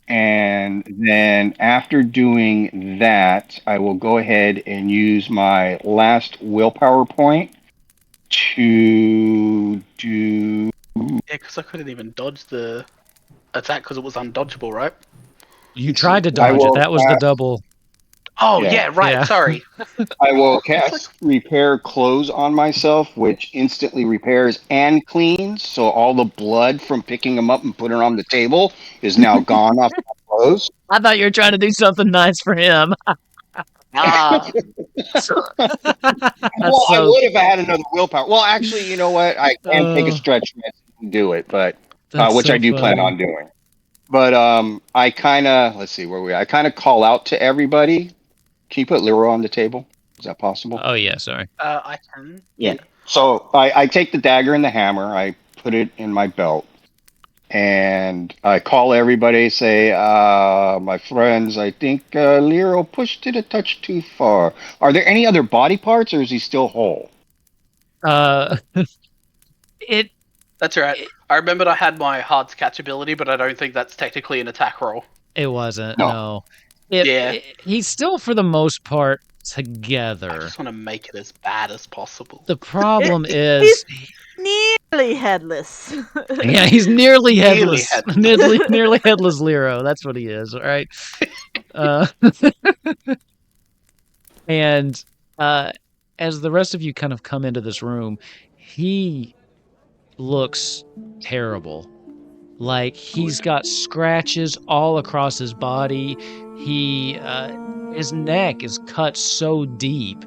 and then after doing that, I will go ahead and use my last willpower point to do. Yeah, because I couldn't even dodge the attack because it was undodgeable, right? You tried to I dodge it. will That was the cast- double. Oh Yeah. yeah, right. Yeah. Sorry. I will cast repair clothes on myself, which instantly repairs and cleans. So all the blood from picking them up and putting it on the table is now gone off my clothes. I thought you were trying to do something nice for him. Ah, That's Well, I so- would if I had another willpower. Well, actually, you know what? I can take a Uh, stretch and do it, but that's which so I do plan funny. on doing. But I kind of let's see where we. I kind of call out to everybody. Can you put Leroy on the table? Is that possible? Oh yeah, sorry. I can. Yeah. So I take the dagger and the hammer. I put it in my belt, and I call everybody. Say, my friends, I think Lero pushed it a touch too far. Are there any other body parts, or is he still whole? It That's right. I remembered I had my hard to catch ability, but I don't think that's technically an attack roll. It wasn't. No. No. Yeah. He's still, for the most part, I together. just want to make it as bad as possible. The problem is, Nearly headless. yeah, he's nearly Nearly headless. headless. Nearly headless Lero. That's what he is. All right. Uh, and as the rest of you kind of come into this room, he looks terrible. Like he's got scratches all across his body. His neck is cut so deep.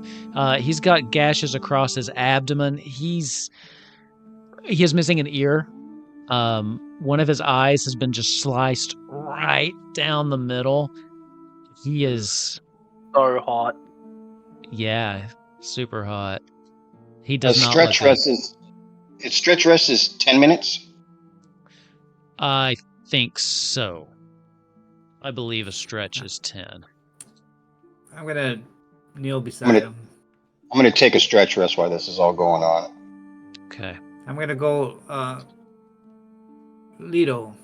He's got gashes across his abdomen. He is missing an ear. One of his eyes has been just sliced right down the middle. He is, So hot. yeah, super hot. He A does not stretch look rest is stretch rest is 10 minutes. I think so. I believe a stretch is 10. I'm gonna kneel I'm beside gonna him. I'm gonna take a stretch rest while this is all going on. Okay. I'm gonna go, Lido.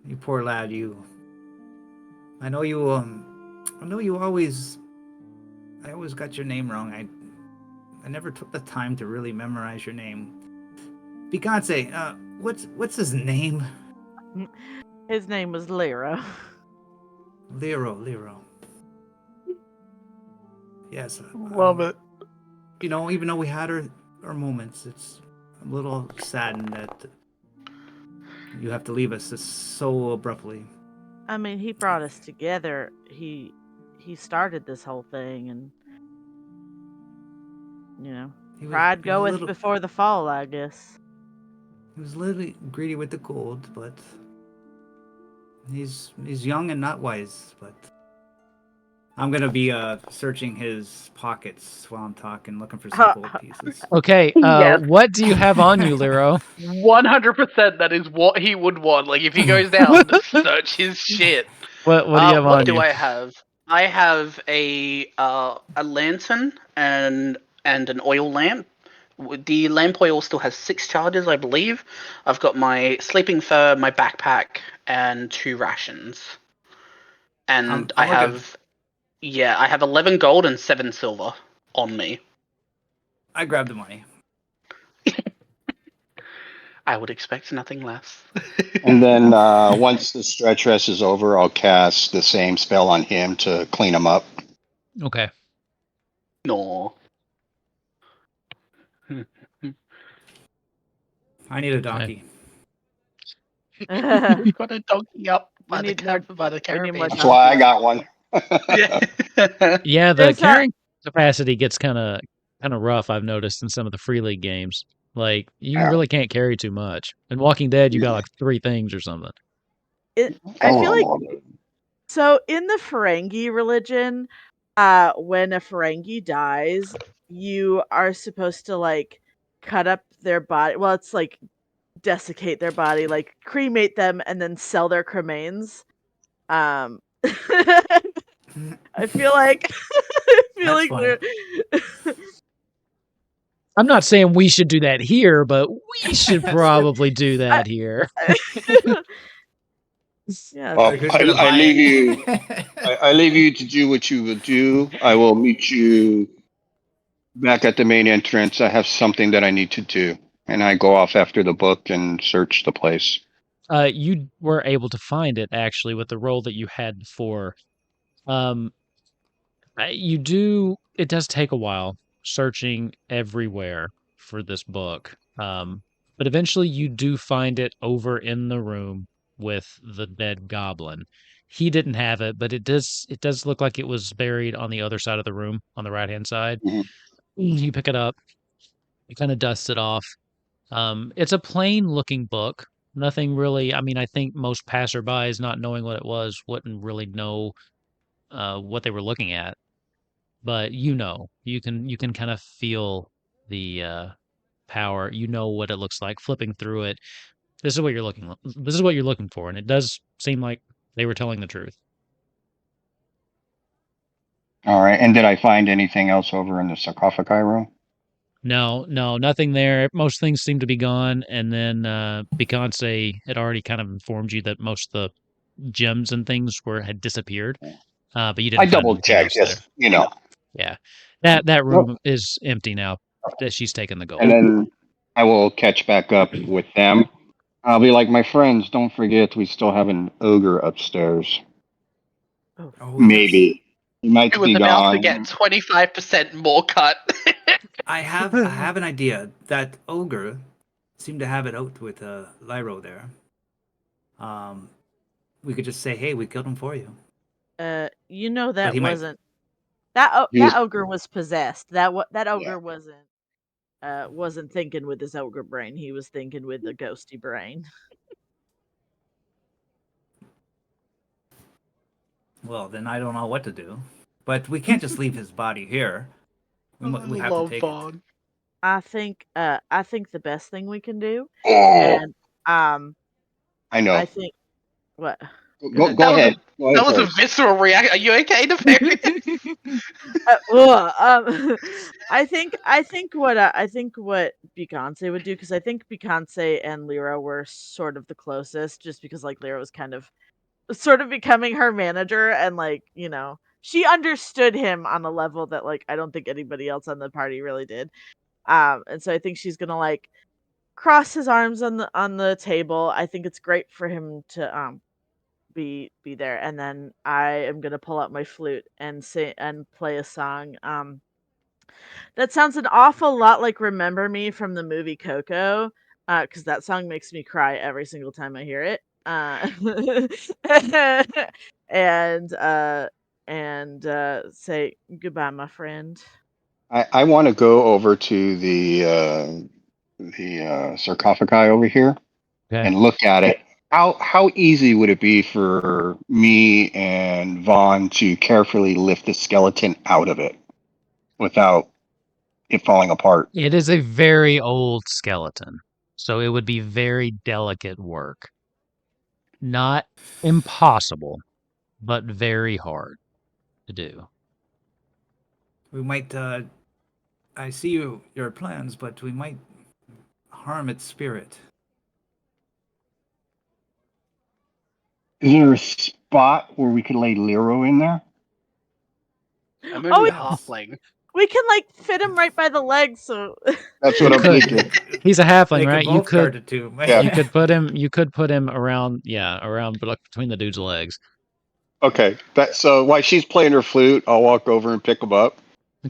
You poor lad, you. I know you always. I always got your name wrong. I never took the time to really memorize your name. Beyonce, what's his name? His name was Lyra. Lero. Yes. Love it. You know, even though we had our moments, I'm a little saddened that you have to leave us so abruptly. I mean, he brought us together. He started this whole thing, and pride goeth before the fall, I guess. He was a little greedy with the gold, but he's young and not wise. But I'm gonna be searching his pockets while I'm talking, looking for some gold pieces. Okay, Yes. what do you have on you, Lero? 100% that is what he would want. Like, if he goes down, search his shit. What do you have on What do you? I have? I have a lantern and an oil lamp. The lamp oil still has 6 charges, I believe. I've got my sleeping fur, my backpack, and 2 rations. And I have 11 gold and 7 silver on me. I grabbed the money. I would expect nothing less. And then once the stretch rest is over, I'll cast the same spell on him to clean him up. Okay. No. I need a donkey. We've got a donkey up by the need more- caravan. more That's why I got one. Yeah, the There's carrying capacity gets kind of rough, I've noticed in some of the Free League games. Like, you Yeah. really can't carry too much. In Walking Dead, you got like 3 things or something. I feel like so in the Ferengi religion, when a Ferengi dies, you are supposed to like cut up their body. Well, it's like desiccate their body, like cremate them, and then sell their cremains. I feel like That's funny. I'm not saying we should do that here, but we should probably do that here. Yeah. Well, Who's I gonna buy leave it? you. I leave you to do what you will do. I will meet you back at the main entrance. I have something that I need to do, and I go off after the book and search the place. You were able to find it actually with the roll that you had before. It does take a while searching everywhere for this book. But eventually you do find it over in the room with the dead goblin. He didn't have it, but it does look like it was buried on the other side of the room, on the right-hand side. Mhm. You pick it up, you kind of dust it off. It's a plain looking book. Nothing really, I mean, I think most passerbys not knowing what it was wouldn't really know what they were looking at. But you can kind of feel the power. You know what it looks like flipping through it. This is what you're looking for, and it does seem like they were telling the truth. All right. And did I find anything else over in the sarcophagi room? No, nothing there. Most things seem to be gone, and then Beyonce had already kind of informed you that most of the gems and things had disappeared. But you didn't I find double anything else checked. there. Yes, Yeah. That room is empty now that she's taken the gold. And then I will catch back up with them. I'll be like, my friends, don't forget we still have an ogre upstairs. Oh, Maybe. He might It was be about to gone. get 25% more cut. I have an idea. That ogre seem to have it out with Lyro there. We could just say, "Hey, we killed him for you." You know But that he might. wasn't that He was, that ogre was possessed. That yeah. ogre wasn't thinking with his ogre brain. He was thinking with the ghosty brain. Well, then I don't know what to do. But we can't just leave his body here. I We have to love take it. Vaughn. I think the best thing we can do, Oh, and I know. I think what go Go, ahead. go ahead. Go ahead That was a first. visceral reaction. Are you okay, Nefarious? I think what Beyonce would do, because I think Beyonce and Lyra were sort of the closest, just because like Lyra was kind of sort of becoming her manager, and like she understood him on a level that like I don't think anybody else on the party really did. And so I think she's gonna like cross his arms on the table. I think it's great for him to be there, and then I am gonna pull out my flute and sing and play a song. That sounds an awful lot like "Remember Me" from the movie Coco, because that song makes me cry every single time I hear it. And say goodbye, my friend. I want to go over to the sarcophagi over here Okay. and look at it. How easy would it be for me and Vaughn to carefully lift the skeleton out of it without it falling apart? It is a very old skeleton, so it would be very delicate work. Not impossible, but very hard to do. We might. I see your plans, but we might harm its spirit. Is there a spot where we could lay Lero in there? I'm Oh, only a Yes. halfling. we can like fit him right by the legs, so That's what You I'm could. thinking. He's a They halfling, could right? both guard it too. Yeah. You could put him. You could put him around. Yeah, around, but like between the dude's legs. Okay. So while she's playing her flute, I'll walk over and pick him up.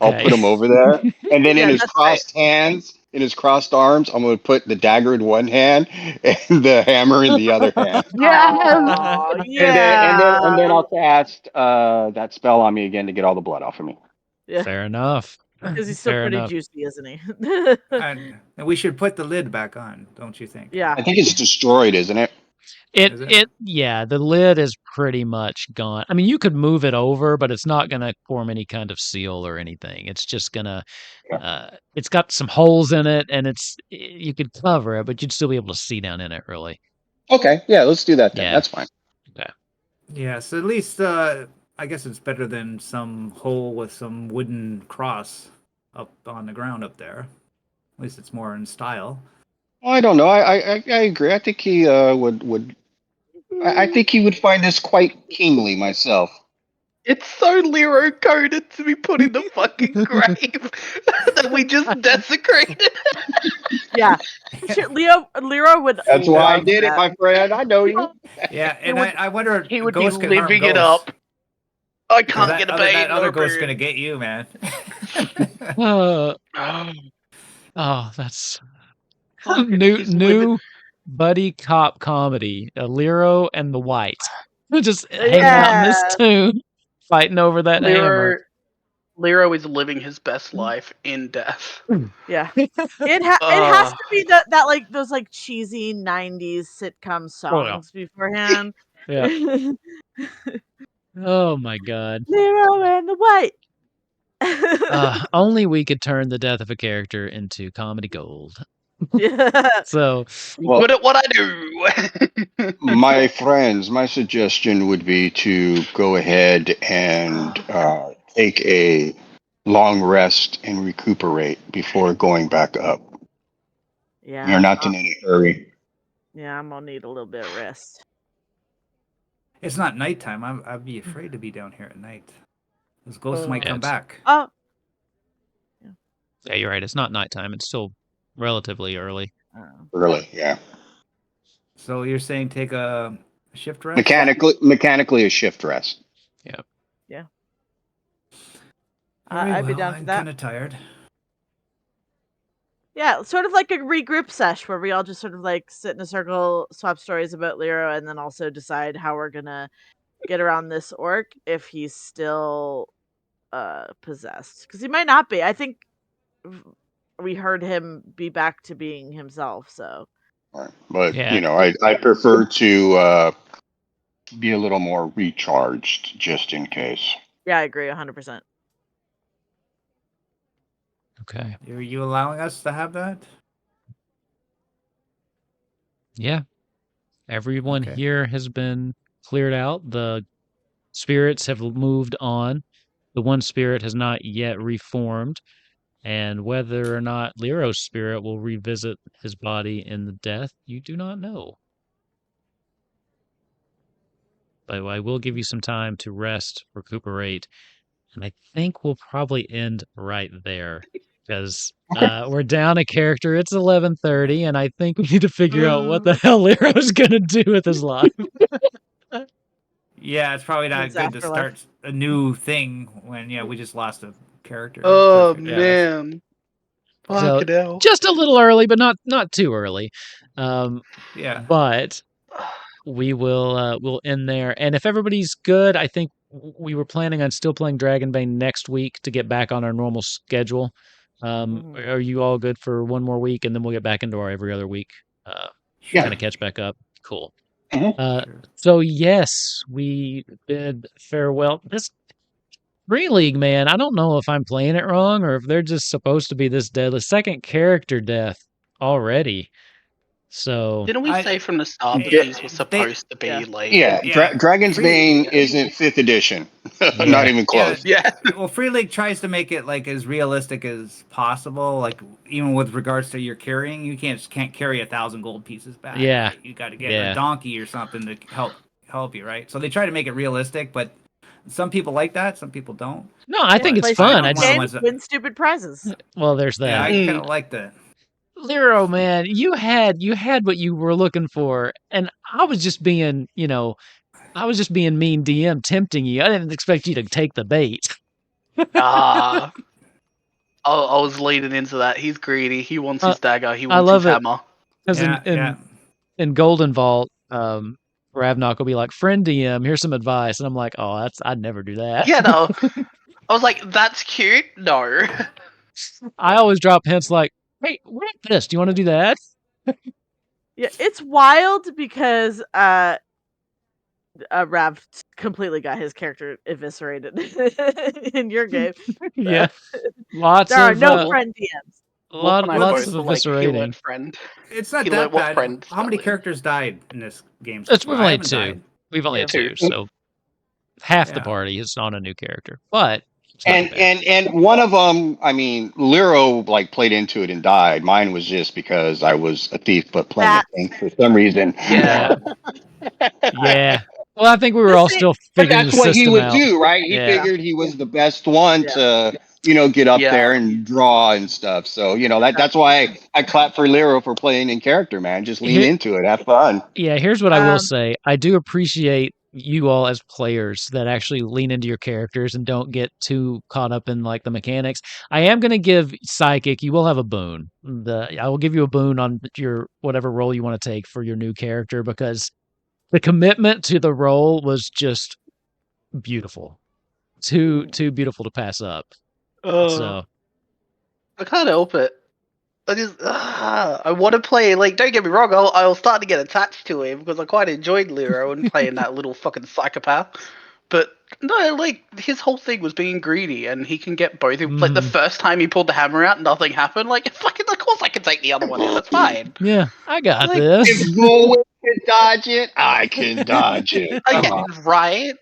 I'll Okay. put him over there, and then in yeah, his that's right. crossed hands, in his crossed arms, I'm going to put the dagger in one hand and the hammer in the other hand. Aw, And then yeah, I'll cast that spell on me again to get all the blood off of me. yeah, Fair enough. because he's still Fair pretty enough. juicy, isn't he? And we should put the lid back on, don't you think? Yeah, I think it's destroyed, isn't it? It Is it? it yeah, the lid is pretty much gone. I mean, you could move it over, but it's not gonna form any kind of seal or anything. It's just gonna it's got some holes in it, and you could cover it, but you'd still be able to see down in it, really. Okay, yeah, let's do that then. Yeah. That's fine. Okay. Yes, at least I guess it's better than some hole with some wooden cross up on the ground up there. At least it's more in style. Well, I don't know. I agree. I think he would. I think he would find this quite kingly myself. It's so Lero coded to be put in the fucking grave that we just desecrated. yeah. Sure, Lero would That's why I love did it, that. my friend. I know you. Yeah, and would- I wonder He would be ghosts can harm living it ghosts. up. I 'Cause can't that get a other, paid. that other ghost's gonna get you, man. Uh, Oh, oh, that's fuck, new he's living- buddy cop comedy. Lero and the Wight. Just hanging out in this Yeah. tomb, fighting over that hammer. Lero is living his best life in death. Yeah. It has to be that like those like cheesy 90s sitcom Oh, yeah. songs beforehand. Yeah. Oh my god. Lero and the White. Only we could turn the death of a character into comedy gold. Yeah. So, Well, Good at what I do. my friends, my suggestion would be to go ahead and take a long rest and recuperate before going back up. Yeah. You're not in any hurry. Yeah, I'm gonna need a little bit of rest. It's not nighttime. I'd be afraid to be down here at night. Those ghosts might Yeah, come it's- back. Oh, yeah, you're right. It's not nighttime. It's still relatively early. Early, yeah. So you're saying take a shift rest? Mechanically a shift rest. I'd be down for I'm that. kind of tired. Yeah, sort of like a regroup sesh where we all just sort of like sit in a circle, swap stories about Lero, and then also decide how we're gonna get around this orc if he's still possessed. Because he might not be. I think we heard him be back to being himself, so Right. But Yeah. I prefer to be a little more recharged just in case. yeah, I agree 100%. Okay. Are you allowing us to have that? Yeah. Everyone Okay. here has been cleared out. The spirits have moved on. The one spirit has not yet reformed. And whether or not Lero's spirit will revisit his body in the death, you do not know. But I will give you some time to rest, recuperate, and I think we'll probably end right there because we're down a character. It's 11:30, and I think we need to figure out what the hell Lero's gonna do with his life. Yeah, it's probably not His good to afterlife. start a new thing when we just lost a character. Oh Perfect. man. So Fucking hell. just a little early, but not too early. Yeah. But we will we'll end there. And if everybody's good, I think we were planning on still playing Dragonbane next week to get back on our normal schedule. Are you all good for one more week, and then we'll get back into our every other week? Yeah. Kind of catch back up. Cool. Mhm. Sure. So yes, we bid farewell. This Free League, man, I don't know if I'm playing it wrong or if they're just supposed to be this deadly. Second character death already. So Didn't we I- say from the start that Yeah, these were they- supposed to be yeah. like? Yeah, Yeah. Dragon's Free- Bane isn't 5th edition. Yeah. Not even close. Yeah. Well, Free League tries to make it like as realistic as possible. Like even with regards to your carrying, you can't carry 1,000 gold pieces back. Yeah. Right? You got to get Yeah. a donkey or something to help you, right? So they try to make it realistic, but some people like that, some people don't. no, I think But it's Play fun. I I stupid just- just, games, win stupid prizes. well, there's Yeah, that. I kind of like that. Lero, man, you had what you were looking for, and I was just being, I was just being mean DM tempting you. I didn't expect you to take the bait. Ah. I was leading into that. He's greedy. He wants his dagger. He wants love his it. hammer. Because in Golden Vault, Ravnock will be like, "Friend DM, here's some advice," and I'm like, "Oh, I'd never do that." Yeah, no. I was like, that's cute. No. I always drop hints like, "Hey, we're at this. Do you want to do that?" Yeah, it's wild because Rav completely got his character eviscerated in your game. Yeah, lots There are of no friend DMs. lots Wolf and I of both were like, he eviscerating. learned friend. It's not He that learned what bad. friend How many spell is. characters died in this game? So We've far? I only had haven't two. died. We've only had Yeah. two, so half the Yeah. party is on a new character. But it's not bad. And one of them, I mean, Lero like played into it and died. Mine was just because I was a thief but playing a tank for some reason. Yeah. Yeah. Well, I think we were all See, still But figuring the that's what he system would out. do, right? He Yeah. figured he was the best one to, get up Yeah. there and draw and stuff. So, that's why I clap for Lero for playing in character, man. Just lean Here- into it. Have fun. Yeah, here's what I will say. I do appreciate you all as players that actually lean into your characters and don't get too caught up in like the mechanics. I am going to give Psychic, you will have a boon. I will give you a boon on your whatever role you want to take for your new character because the commitment to the role was just beautiful. Too beautiful to pass up. So I can't help it. I want to play. Like, don't get me wrong. I'll start to get attached to him because I quite enjoyed Lero and playing that little fucking psychopath. But no, like his whole thing was being greedy, and he can get both. Like the first time he pulled the hammer out, nothing happened. Like, fucking, of course I can take the other one in. That's fine. yeah, I got Like, this. If Goldwyn can dodge it, I can dodge it. Come Yeah, on. right.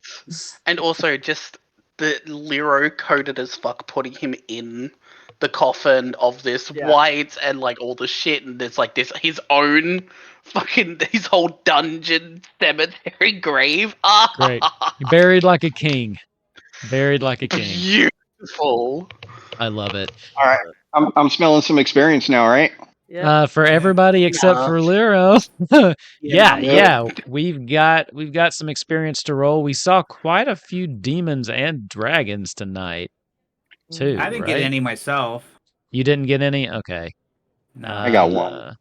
And also just the Lero coded as fuck, putting him in the coffin of this wight and like all the shit, and there's like this his own fucking his whole dungeon cemetery grave. Great. Buried like a king. Buried like a king. Beautiful. I love it. All right. I'm smelling some experience now, right? Yeah. For everybody except Yeah. for Lero. Yeah. yeah. We've got some experience to roll. We saw quite a few demons and dragons tonight, too. I didn't right? get any myself. You didn't get any? Okay. No. I got one.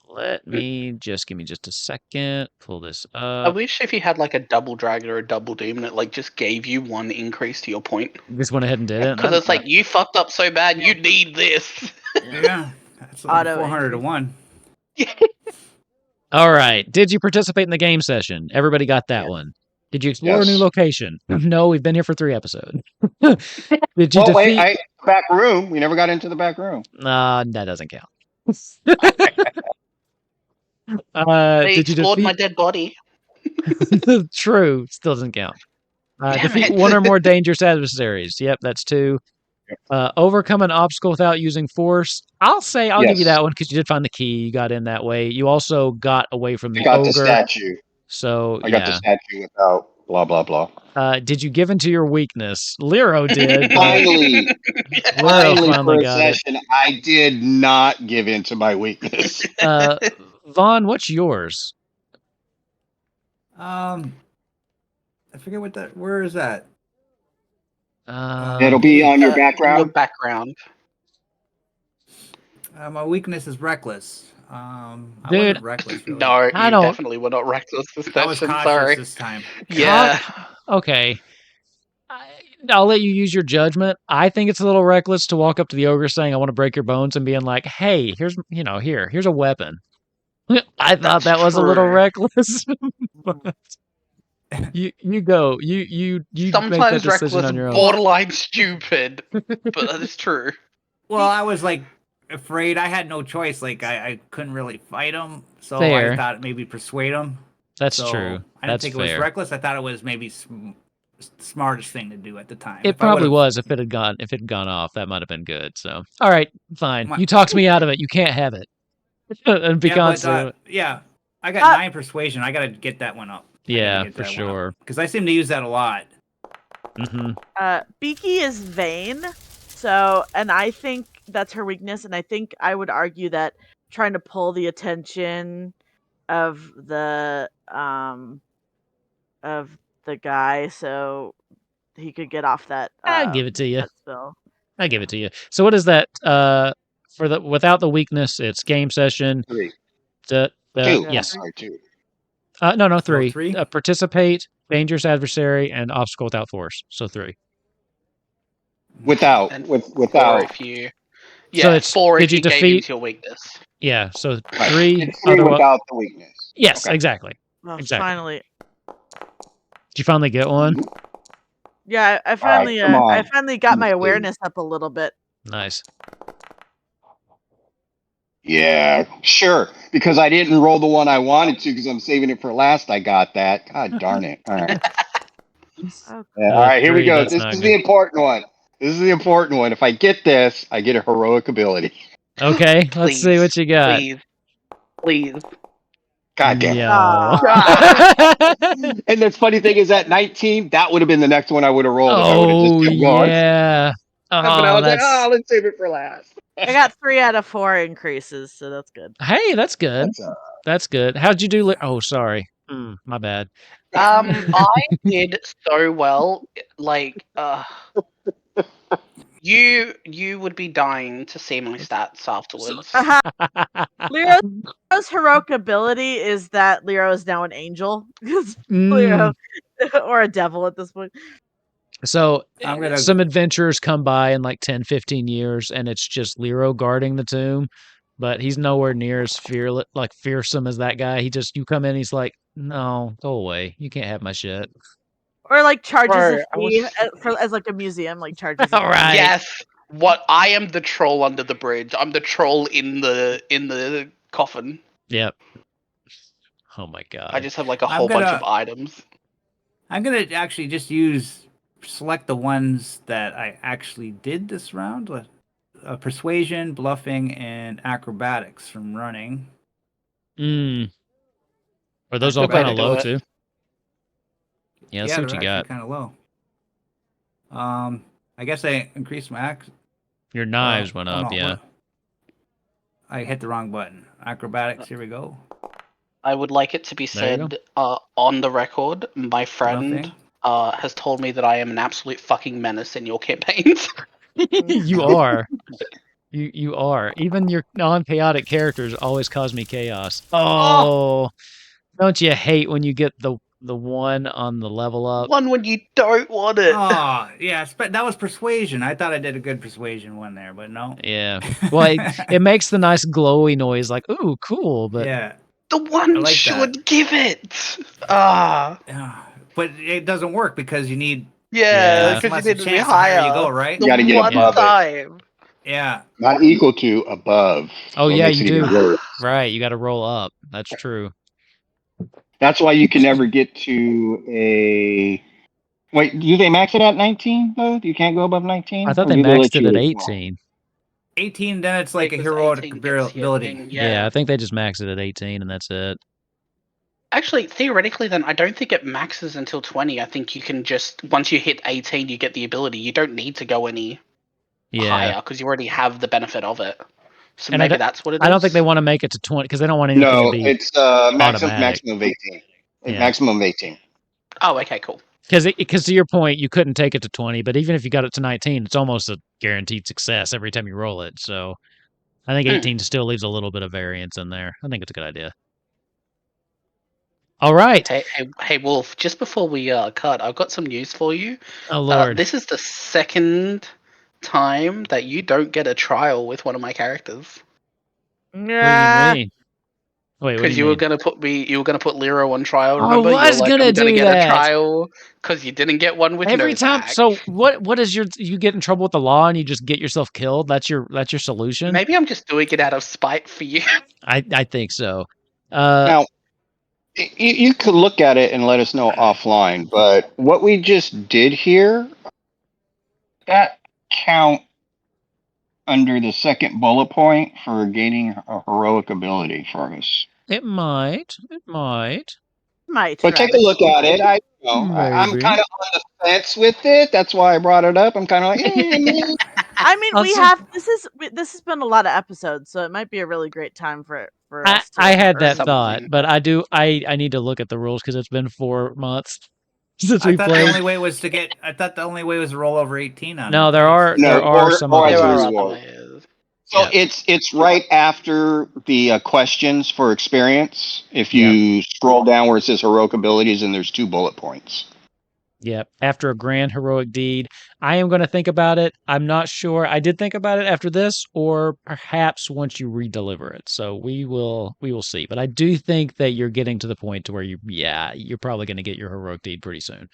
Let me just give me just a second. Pull this I up. wish if you had like a double dragon or a double demon, it like just gave you one increase to your point. Just went ahead and did it. Because it's like you fucked up so bad, you need this. Yeah, that's like Auto 400 to 1. All right. Did you participate in the game session? Everybody got that Yes. one. Did you explore a new Yes. location? No, we've been here for 3 episodes. Did you Well, defeat? wait, back room. We never got into the back room. That doesn't count. They Did you explored my defeat? dead body. True, still doesn't count. Damn Defeat it. one or more dangerous adversaries. Yep, that's 2. Overcome an obstacle without using force. I'll give you Yes. that one because you did find the key. You got in that way. You also got away from I the got the ogre. statue. So I got the yeah. statue without blah blah blah. Did you give into your weakness? Lero did. But Finally, Lero finally, for finally a got it. session, I did not give in to my weakness. Vaughn, what's yours? I forget what that. Where is that? It'll be on your Your background. background. My weakness is reckless. I Dude, wasn't reckless, really. No, I you don't- definitely were not reckless this I was session. cautious Sorry. this time. Yeah. Okay. I'll let you use your judgment. I think it's a little reckless to walk up to the ogre saying, "I want to break your bones," and being like, "Hey, here's a weapon." I thought That's that was a little true. reckless. But you go. You make that Sometimes decision reckless, on your own. borderline stupid, but that is true. Well, I was like afraid. I had no choice. Like I couldn't really fight him, so Fair. I thought maybe persuade him. That's So true. I didn't That's think it fair. was reckless. I thought it was maybe smartest thing to do at the time. It If I probably would've- was if it had gone off. That might have been good. So, all right, fine. My- You talked me out of it. You can't have it. And be Yeah, but, constant. yeah, I got 9 persuasion. I got to get that one up. Yeah, for sure. Because I seem to use that a lot. Hmm. Beaky is vain, so, and I think that's her weakness, and I think I would argue that trying to pull the attention of the guy so he could get off that I'll give it to you. that spell. I give it to you. So, what is that? For the without the weakness, it's game session. 3. The 2. yes. Sorry, 2. No, 3. 3? Participate, dangerous adversary, and obstacle without force. So 3. Without. And With Or without. if you, So it's- 4 did if you you gave defeat- into your weakness. Yeah. So Right. 3. It's 3 Otherwise, without the weakness. yes, Okay. exactly. Oh, Exactly. finally. Did you finally get one? Yeah, I finally come on. I finally got my Let's see. awareness up a little bit. Nice. Yeah, sure. Because I didn't roll the one I wanted to because I'm saving it for last. I got that. God darn it. All right. Oh, Yeah, all right, here we 3, go. that's This not is good. the important one. This is the important one. If I get this, I get a heroic ability. Okay, let's see Please, what you got. Please. God damn it. No. And the funny thing is, at 19, that would have been the next one I would have rolled. If I would have Oh just kept going. yeah. But I Oh, was like, that's let's save it for last. I got 3 out of 4 increases, so that's good. hey, that's good. That's, That's good. How'd you do? Oh, sorry. My bad. I did so well. Like, you would be dying to see my stats afterwards. Lero's heroic ability is that Lero is now an angel. Lero, or a devil at this point. So I'm gonna- some adventurers come by in like 10, 15 years, and it's just Lero guarding the tomb, but he's nowhere near as fearsome as that guy. You come in, he's like, no, go away. You can't have my shit. Or like charges Bro, a fee as like a museum, like charges. All right. Yes. What I am the troll under the bridge. I'm the troll in the coffin. Yep. Oh my god. I just have like a I'm whole bunch gonna- of items. I'm gonna actually just select the ones that I actually did this round. Persuasion, bluffing, and acrobatics from running. Are those all Good way kind to of do low it. too? Yeah, let's see what you got. Kind of low. I guess I increased my Your knives went up, yeah. I hit the wrong button. Acrobatics. Here we go. I would like it to be There you said on the record, my friend Bluffing. has told me that I am an absolute fucking menace in your campaigns. You are. You are. Even your non-chaotic characters always cause me chaos. Oh, don't you hate when you get the one on the level up? One when you don't want it. Oh, yeah, that was persuasion. I thought I did a good persuasion one there, but no. Yeah. Well, it makes the nice glowy noise, like ooh, cool. But Yeah. The one like should that. give it. Ah. But it doesn't work because you need Yeah, Yeah. because less you of need a to be chance the higher higher. you go, right? The You gotta get one above it. time. Yeah. Not equal to, above. oh So it yeah, makes you it even do. worse. Right, you got to roll up. That's true. That's why you can never get to a. Wait, do they max it at 19 though? You can't go above 19, I thought or they do they maxed let it you? at Well, 18. 18, then it's like a Because heroic 18 gets your ability. thing, Yeah, yeah. I think they just maxed it at 18, and that's it. Actually, theoretically, then I don't think it maxes until 20. I think you can just once you hit 18, you get the ability. You don't need to go any Yeah, higher because you already have the benefit of it. So and maybe that's what it is. I don't think they want to make it to 20 because they don't want anything to no, be it's automatic. maximum of 18. Yeah. Maximum of 18. Oh, okay, cool. Because to your point, you couldn't take it to 20, but even if you got it to 19, it's almost a guaranteed success every time you roll it. So I think 18 still leaves a little bit of variance in there. I think it's a good idea. All right. Hey, Wolf. Just before we cut, I've got some news for you. Oh Lord. This is the second time that you don't get a trial with one of my characters. What do you Yeah. mean? Wait, what do Because you mean? you were gonna put Lero on trial. I Remember, you were was like, gonna I'm gonna do get a that. trial because you didn't get one with Every time. Novak. So what is you get in trouble with the law and you just get yourself killed? That's your solution? Maybe I'm just doing it out of spite for you. I think so. Now, you could look at it and let us know offline, but what we just did here, that count under the second bullet point for gaining a heroic ability for us. It might. It might. Might. But take a Travis. look at it. I'm Maybe. kind of on the fence with it. That's why I brought it up. I'm kind of like, I mean, we Also- have this has been a lot of episodes, so it might be a really great time for us to. I had that Something. thought, but I need to look at the rules because it's been 4 months since I we thought the played. only way was to roll over 18 on No, the there dice. are some or other as a There are ways. other reward. ways. So Yeah. it's right after the questions for experience. If you scroll down where it says heroic abilities, and there's 2 bullet points. Yep. After a grand heroic deed, I am going to think about it. I'm not sure. I did think about it after this, or perhaps once you redeliver it. So we will see. But I do think that you're getting to the point to where you're probably going to get your heroic deed pretty soon.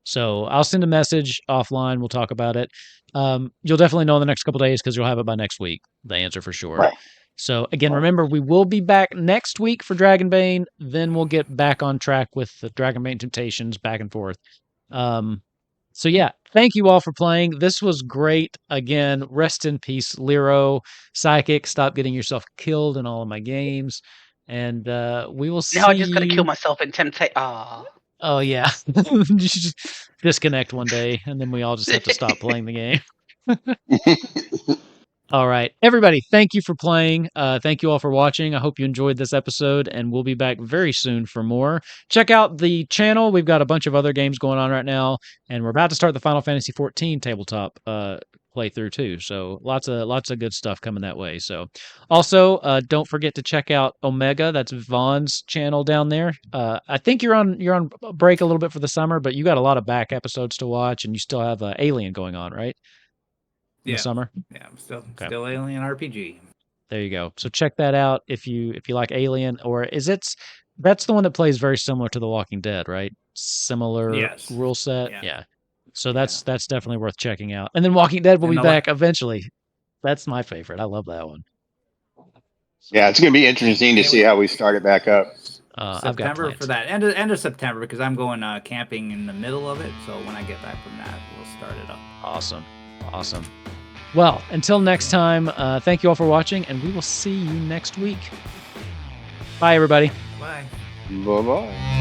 So I'll send a message offline. We'll talk about it. You'll definitely know in the next couple days because you'll have it by next week. The answer for sure. Right. So again, remember we will be back next week for Dragonbane. Then we'll get back on track with the Dragonbane Temptations back and forth. So yeah, thank you all for playing. This was great. Again, rest in peace, Lero, Psychic. Stop getting yourself killed in all of my games. And we will see. Now I just gotta kill myself in temptation. Oh yeah. You should just disconnect one day and then we all just have to stop playing the game. All right. Everybody, thank you for playing. Thank you all for watching. I hope you enjoyed this episode, and we'll be back very soon for more. Check out the channel. We've got a bunch of other games going on right now, and we're about to start the Final Fantasy XIV tabletop playthrough too. So lots of good stuff coming that way. So also don't forget to check out Omega. That's Vaughn's channel down there. I think you're on break a little bit for the summer, but you got a lot of back episodes to watch, and you still have Alien going on, right? In the summer. Yeah, I'm still Alien RPG. There you go. So check that out if you like Alien, or that's the one that plays very similar to The Walking Dead, right? Similar rule set. Yeah. So that's definitely worth checking out. And then Walking Dead will be back eventually. That's my favorite. I love that one. Yeah, it's gonna be interesting to see how we start it back up. I've got September for that. End of September, because I'm going camping in the middle of it. So when I get back from that, we'll start it up. Awesome. Well, until next time, thank you all for watching, and we will see you next week. Bye, everybody. Bye. Bye-bye.